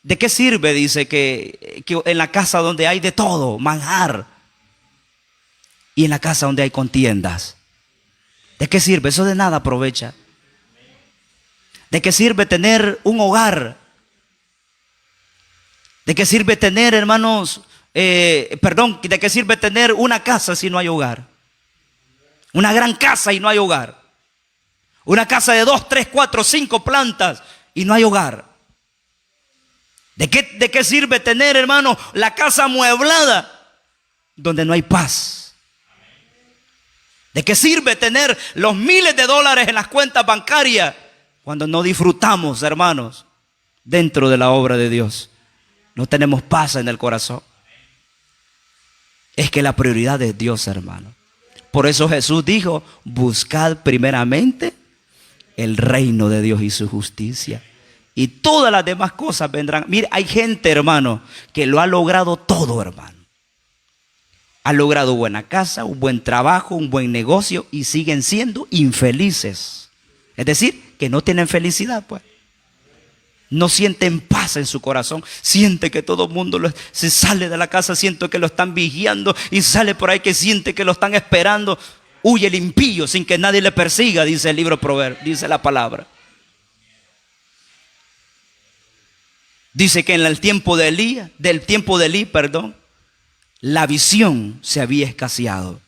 ¿de qué sirve? Dice que en la casa donde hay de todo, manjar, y en la casa donde hay contiendas, ¿de qué sirve? Eso de nada aprovecha. ¿De qué sirve tener un hogar? ¿De qué sirve tener, hermanos, ¿de qué sirve tener una casa si no hay hogar? Una gran casa y no hay hogar. Una casa de 2, 3, 4, 5 plantas y no hay hogar. ¿De qué sirve tener, hermano, la casa amueblada donde no hay paz? ¿De qué sirve tener los miles de dólares en las cuentas bancarias cuando no disfrutamos, hermanos, dentro de la obra de Dios? No tenemos paz en el corazón. Es que la prioridad es Dios, hermano. Por eso Jesús dijo: buscad primeramente el reino de Dios y su justicia, y todas las demás cosas vendrán. Mire, hay gente, hermano, que lo ha logrado todo, hermano. Ha logrado buena casa, un buen trabajo, un buen negocio, y siguen siendo infelices. Es decir, que no tienen felicidad, pues. No sienten paz en su corazón. Siente que todo el mundo se sale de la casa, siente que lo están vigiando, y sale por ahí que siente que lo están esperando. Huye el impío sin que nadie le persiga, dice el libro Proverbios, dice la palabra. Dice que en el tiempo de Elí, la visión se había escaseado.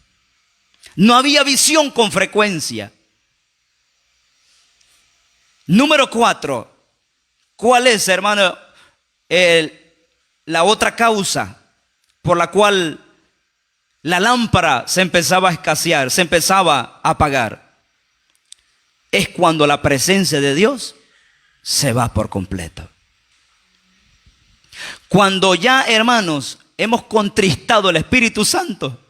No había visión con frecuencia. Número 4. ¿Cuál es, hermano, la otra causa por la cual la lámpara se empezaba a escasear, se empezaba a apagar? Es cuando la presencia de Dios se va por completo. Cuando ya, hermanos, hemos contristado el Espíritu Santo,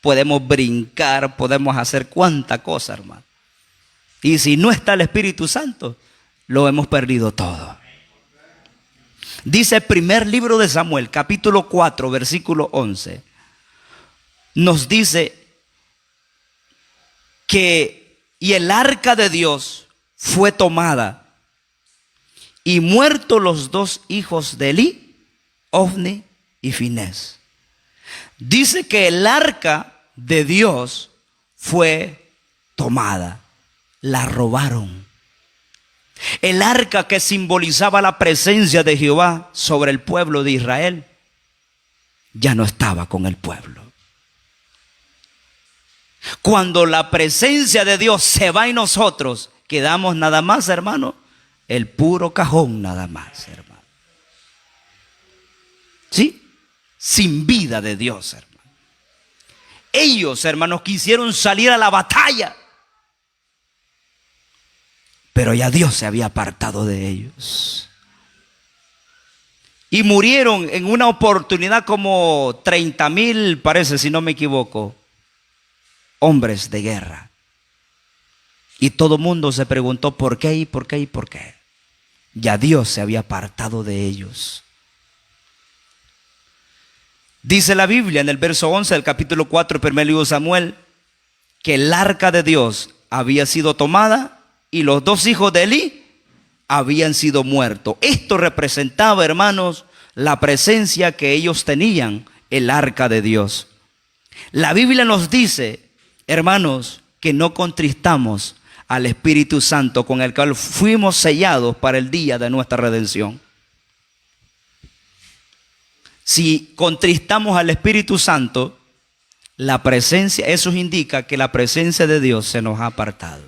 podemos brincar, podemos hacer cuanta cosa, hermano. Y si no está el Espíritu Santo, lo hemos perdido todo. Dice el primer libro de Samuel, capítulo 4, versículo 11. Nos dice que y el arca de Dios fue tomada, y muertos los 2 hijos de Elí, Ofni y Finés. Dice que el arca de Dios fue tomada, la robaron. El arca que simbolizaba la presencia de Jehová sobre el pueblo de Israel ya no estaba con el pueblo. Cuando la presencia de Dios se va y nosotros quedamos nada más, hermano, el puro cajón nada más, hermano. ¿Sí? Sin vida de Dios, hermano. Ellos, hermanos, quisieron salir a la batalla, pero ya Dios se había apartado de ellos. Y murieron en una oportunidad como 30,000, parece, si no me equivoco, hombres de guerra. Y todo el mundo se preguntó por qué y por qué y por qué. Ya Dios se había apartado de ellos. Dice la Biblia en el verso 11 del capítulo 4 del primer libro de Samuel, que el arca de Dios había sido tomada y los 2 hijos de Elí habían sido muertos. Esto representaba, hermanos, la presencia que ellos tenían, el arca de Dios. La Biblia nos dice, hermanos, que no contristamos al Espíritu Santo, con el cual fuimos sellados para el día de nuestra redención. Si contristamos al Espíritu Santo, la presencia, eso indica que la presencia de Dios se nos ha apartado.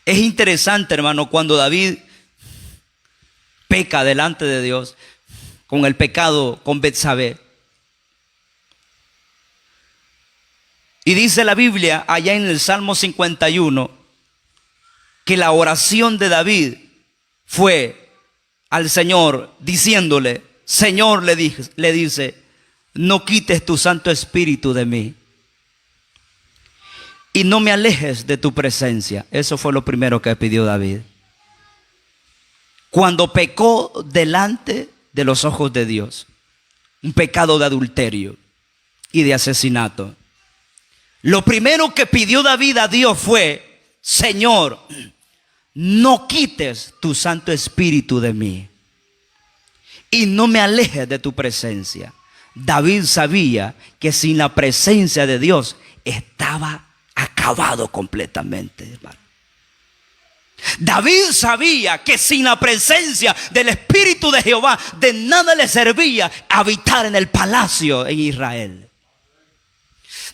Es interesante, hermano, cuando David peca delante de Dios con el pecado con Betsabé. Y dice la Biblia allá en el Salmo 51 que la oración de David fue al Señor diciéndole, Señor, le dice, no quites tu Santo Espíritu de mí y no me alejes de tu presencia. Eso fue lo primero que pidió David cuando pecó delante de los ojos de Dios, un pecado de adulterio y de asesinato. Lo primero que pidió David a Dios fue, Señor, no quites tu Santo Espíritu de mí y no me alejes de tu presencia. David sabía que sin la presencia de Dios estaba acabado completamente, hermano. David sabía que sin la presencia del Espíritu de Jehová de nada le servía habitar en el palacio en Israel.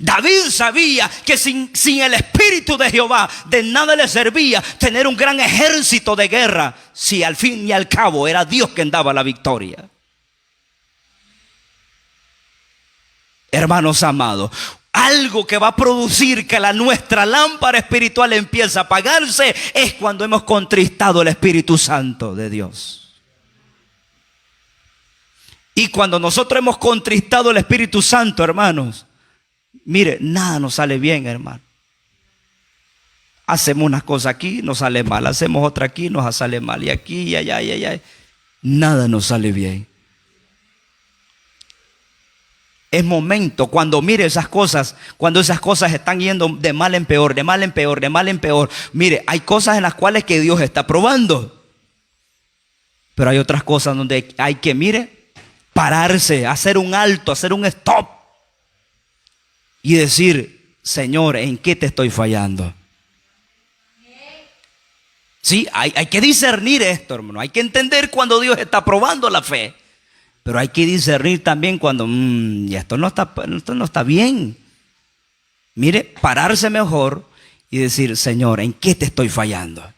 David sabía que sin el Espíritu de Jehová de nada le servía tener un gran ejército de guerra, si al fin y al cabo era Dios quien daba la victoria. Hermanos amados, algo que va a producir que nuestra lámpara espiritual empiece a apagarse es cuando hemos contristado el Espíritu Santo de Dios. Y cuando nosotros hemos contristado el Espíritu Santo, hermanos, mire, nada nos sale bien, hermano. Hacemos unas cosas aquí, nos sale mal. Hacemos otra aquí, nos sale mal. Y aquí, y allá, y allá. Nada nos sale bien. Es momento cuando mire esas cosas, cuando esas cosas están yendo de mal en peor, de mal en peor, de mal en peor. Mire, hay cosas en las cuales que Dios está probando. Pero hay otras cosas donde hay que, mire, pararse, hacer un alto, hacer un stop. Y decir, Señor, ¿en qué te estoy fallando? Sí, hay que discernir esto, hermano. Hay que entender cuando Dios está probando la fe. Pero hay que discernir también cuando esto no está bien. Mire, pararse mejor y decir, Señor, ¿en qué te estoy fallando?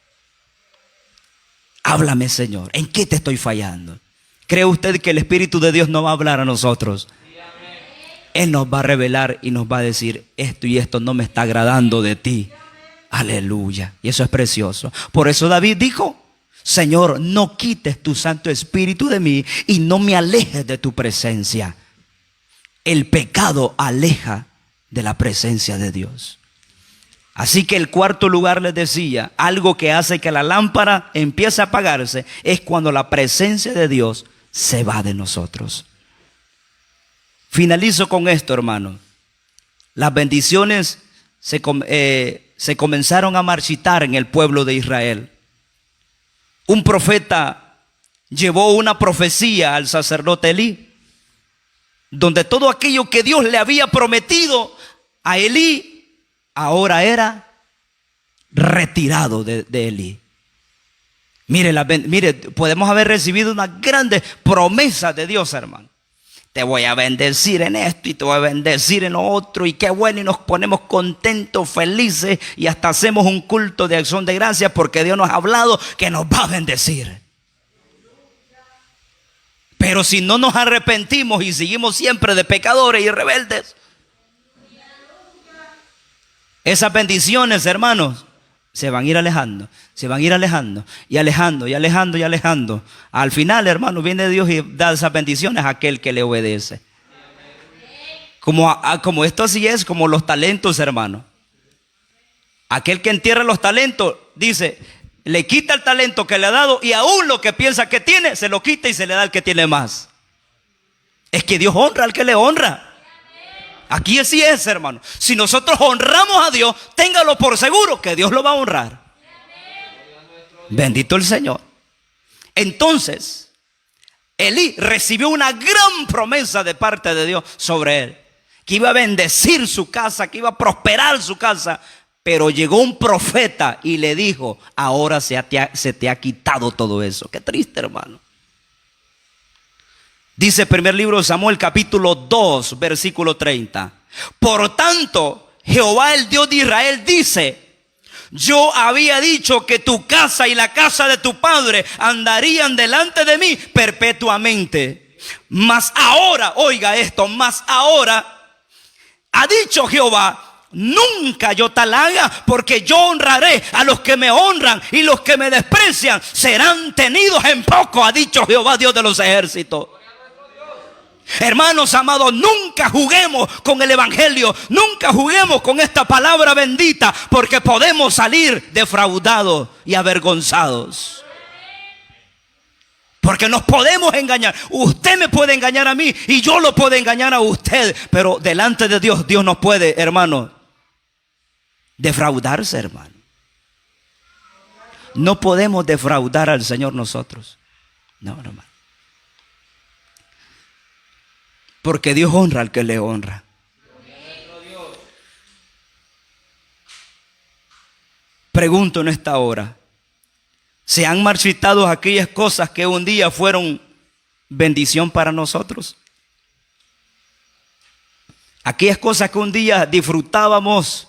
Háblame, Señor, ¿en qué te estoy fallando? ¿Cree usted que el Espíritu de Dios no va a hablar a nosotros? Él nos va a revelar y nos va a decir, esto y esto no me está agradando de ti. Aleluya. Y eso es precioso. Por eso David dijo, Señor, no quites tu Santo Espíritu de mí y no me alejes de tu presencia. El pecado aleja de la presencia de Dios. Así que el cuarto lugar les decía, algo que hace que la lámpara empiece a apagarse es cuando la presencia de Dios se va de nosotros. Finalizo con esto, hermano. Las bendiciones se comenzaron a marchitar en el pueblo de Israel. Un profeta llevó una profecía al sacerdote Elí, donde todo aquello que Dios le había prometido a Elí ahora era retirado de Elí. Mire, podemos haber recibido una grande promesa de Dios, hermano. Te voy a bendecir en esto y te voy a bendecir en lo otro. Y qué bueno, y nos ponemos contentos, felices. Y hasta hacemos un culto de acción de gracias porque Dios nos ha hablado que nos va a bendecir. Pero si no nos arrepentimos y seguimos siempre de pecadores y rebeldes, esas bendiciones, hermanos, se van a ir alejando, se van a ir alejando y alejando y alejando y alejando. Al final, hermano, viene Dios y da esas bendiciones a aquel que le obedece. Como esto así es, como los talentos, hermano. Aquel que entierra los talentos, dice, le quita el talento que le ha dado y aún lo que piensa que tiene, se lo quita y se le da al que tiene más. Es que Dios honra al que le honra. Aquí así es, hermano. Si nosotros honramos a Dios, téngalo por seguro que Dios lo va a honrar. Bendito el Señor. Entonces, Elí recibió una gran promesa de parte de Dios sobre él, que iba a bendecir su casa, que iba a prosperar su casa. Pero llegó un profeta y le dijo, ahora se te ha quitado todo eso. Qué triste, hermano. Dice el primer libro de Samuel, capítulo 2, versículo 30. Por tanto, Jehová el Dios de Israel dice, yo había dicho que tu casa y la casa de tu padre andarían delante de mí perpetuamente. Mas ahora, oiga esto, mas ahora ha dicho Jehová, nunca yo tal haga, porque yo honraré a los que me honran y los que me desprecian serán tenidos en poco, ha dicho Jehová Dios de los ejércitos. Hermanos amados, nunca juguemos con el evangelio, nunca juguemos con esta palabra bendita, porque podemos salir defraudados y avergonzados. Porque nos podemos engañar. Usted me puede engañar a mí y yo lo puedo engañar a usted, pero delante de Dios, Dios nos puede, hermano, defraudarse, hermano. No podemos defraudar al Señor nosotros. No, hermano. Porque Dios honra al que le honra. Pregunto en esta hora, ¿se han marchitado aquellas cosas que un día fueron bendición para nosotros? Aquellas cosas que un día disfrutábamos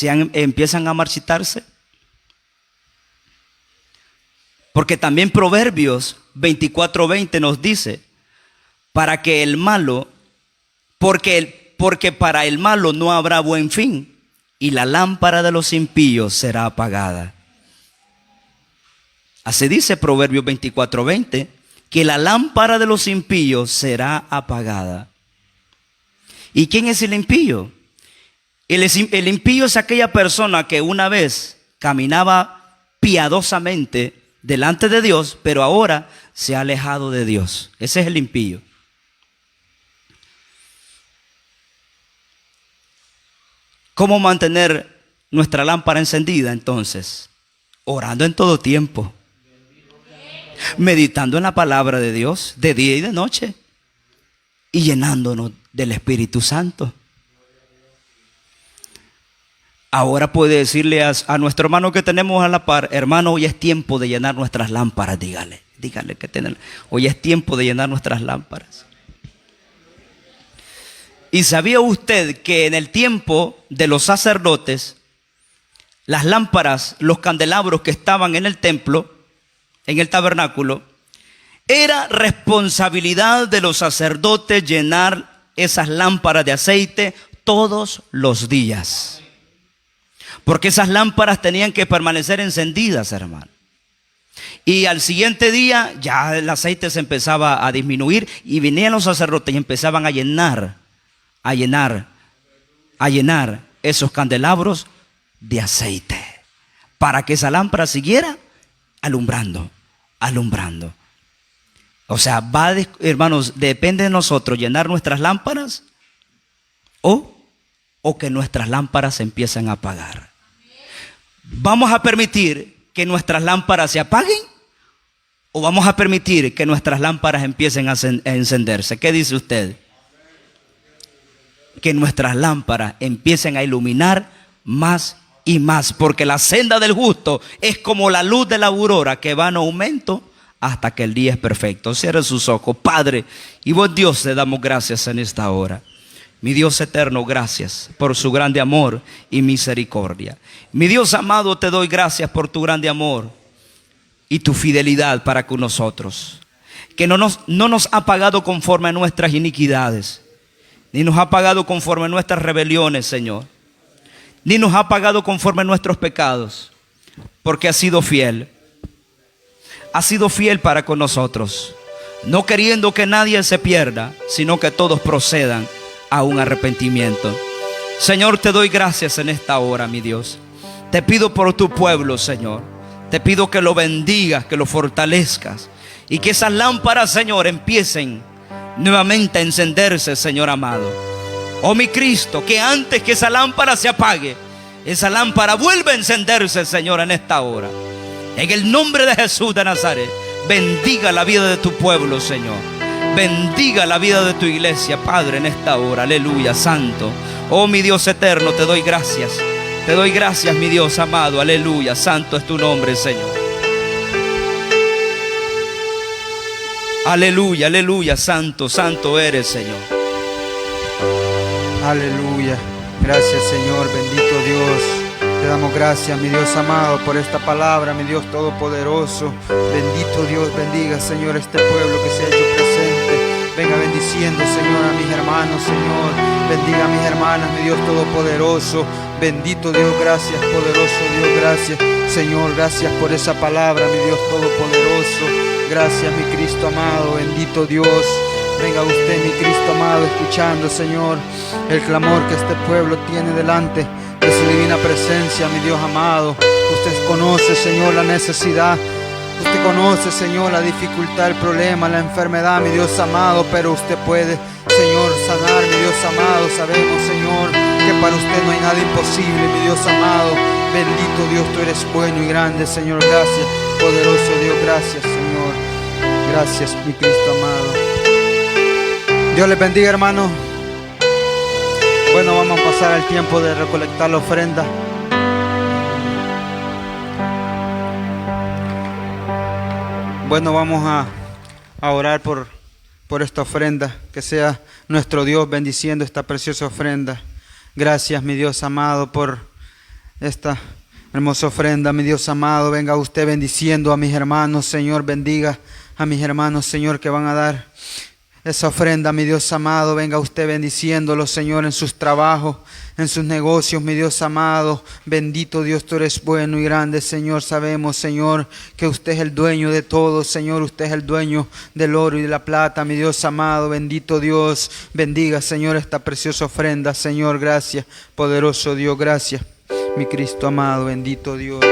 empiezan a marchitarse. Porque también Proverbios 24:20 nos dice, porque para el malo no habrá buen fin, y la lámpara de los impíos será apagada. Así dice Proverbios 24:20, que la lámpara de los impíos será apagada. ¿Y quién es el impío? El impío es aquella persona que una vez caminaba piadosamente delante de Dios, pero ahora se ha alejado de Dios. Ese es el impío. ¿Cómo mantener nuestra lámpara encendida entonces? Orando en todo tiempo, meditando en la palabra de Dios de día y de noche y llenándonos del Espíritu Santo. Ahora puede decirle a nuestro hermano que tenemos a la par: hermano, hoy es tiempo de llenar nuestras lámparas. Dígale que hoy es tiempo de llenar nuestras lámparas. ¿Y sabía usted que en el tiempo de los sacerdotes, las lámparas, los candelabros que estaban en el templo, en el tabernáculo, era responsabilidad de los sacerdotes llenar esas lámparas de aceite todos los días? Porque esas lámparas tenían que permanecer encendidas, hermano. Y al siguiente día ya el aceite se empezaba a disminuir y venían los sacerdotes y empezaban a llenar esos candelabros de aceite para que esa lámpara siguiera alumbrando. O sea, hermanos, depende de nosotros llenar nuestras lámparas o que nuestras lámparas se empiecen a apagar. ¿Vamos a permitir que nuestras lámparas se apaguen o vamos a permitir que nuestras lámparas empiecen a encenderse? ¿Qué dice usted? Que nuestras lámparas empiecen a iluminar más y más, porque la senda del justo es como la luz de la aurora que va en aumento hasta que el día es perfecto. Cierre sus ojos. Padre y buen Dios, te damos gracias en esta hora. Mi Dios eterno, gracias por su grande amor y misericordia. Mi Dios amado, te doy gracias por tu grande amor y tu fidelidad para con nosotros, que no nos ha pagado conforme a nuestras iniquidades, ni nos ha pagado conforme a nuestras rebeliones, Señor, ni nos ha pagado conforme a nuestros pecados, porque ha sido fiel para con nosotros, no queriendo que nadie se pierda, sino que todos procedan a un arrepentimiento. Señor, te doy gracias en esta hora, mi Dios. Te pido por tu pueblo, Señor. Te pido que lo bendigas, que lo fortalezcas y que esas lámparas, Señor, empiecen nuevamente a encenderse, Señor amado. Oh mi Cristo, que antes que esa lámpara se apague, esa lámpara vuelva a encenderse, Señor, en esta hora. En el nombre de Jesús de Nazaret, bendiga la vida de tu pueblo, Señor. Bendiga la vida de tu iglesia, Padre, en esta hora. Aleluya, santo. Oh mi Dios eterno, te doy gracias. Te doy gracias, mi Dios amado. Aleluya, santo es tu nombre, Señor. Aleluya, aleluya, santo, santo eres, Señor. Aleluya. Gracias, Señor, bendito Dios. Te damos gracias, mi Dios amado, por esta palabra, mi Dios todopoderoso. Bendito Dios, bendiga, Señor, este pueblo que se ha hecho presente. Venga bendiciendo, Señor, a mis hermanos, Señor. Bendiga a mis hermanas, mi Dios todopoderoso. Bendito Dios, gracias, poderoso Dios, gracias, Señor, gracias por esa palabra, mi Dios todopoderoso. Gracias, mi Cristo amado, bendito Dios. Venga usted, mi Cristo amado, escuchando, Señor, el clamor que este pueblo tiene delante de su divina presencia, mi Dios amado. Usted conoce, Señor, la necesidad. Usted conoce, Señor, la dificultad, el problema, la enfermedad, mi Dios amado. Pero usted puede, Señor, sanar, mi Dios amado. Sabemos, Señor, que para usted no hay nada imposible, mi Dios amado. Bendito Dios, tú eres bueno y grande, Señor. Gracias, poderoso Dios, gracias, Señor. Gracias, mi Cristo amado. Dios les bendiga, hermano. Bueno, vamos a pasar al tiempo de recolectar la ofrenda. Bueno, vamos a orar por por esta ofrenda, que sea nuestro Dios bendiciendo esta preciosa ofrenda. Gracias, mi Dios amado, por esta hermosa ofrenda, mi Dios amado. Venga usted bendiciendo a mis hermanos, Señor, bendiga a mis hermanos, Señor, que van a dar esa ofrenda, mi Dios amado. Venga usted bendiciéndolos, Señor, en sus trabajos, en sus negocios, mi Dios amado. Bendito Dios, tú eres bueno y grande, Señor. Sabemos, Señor, que usted es el dueño de todo, Señor. Usted es el dueño del oro y de la plata, mi Dios amado. Bendito Dios, bendiga, Señor, esta preciosa ofrenda, Señor. Gracias, poderoso Dios, gracias, mi Cristo amado, bendito Dios.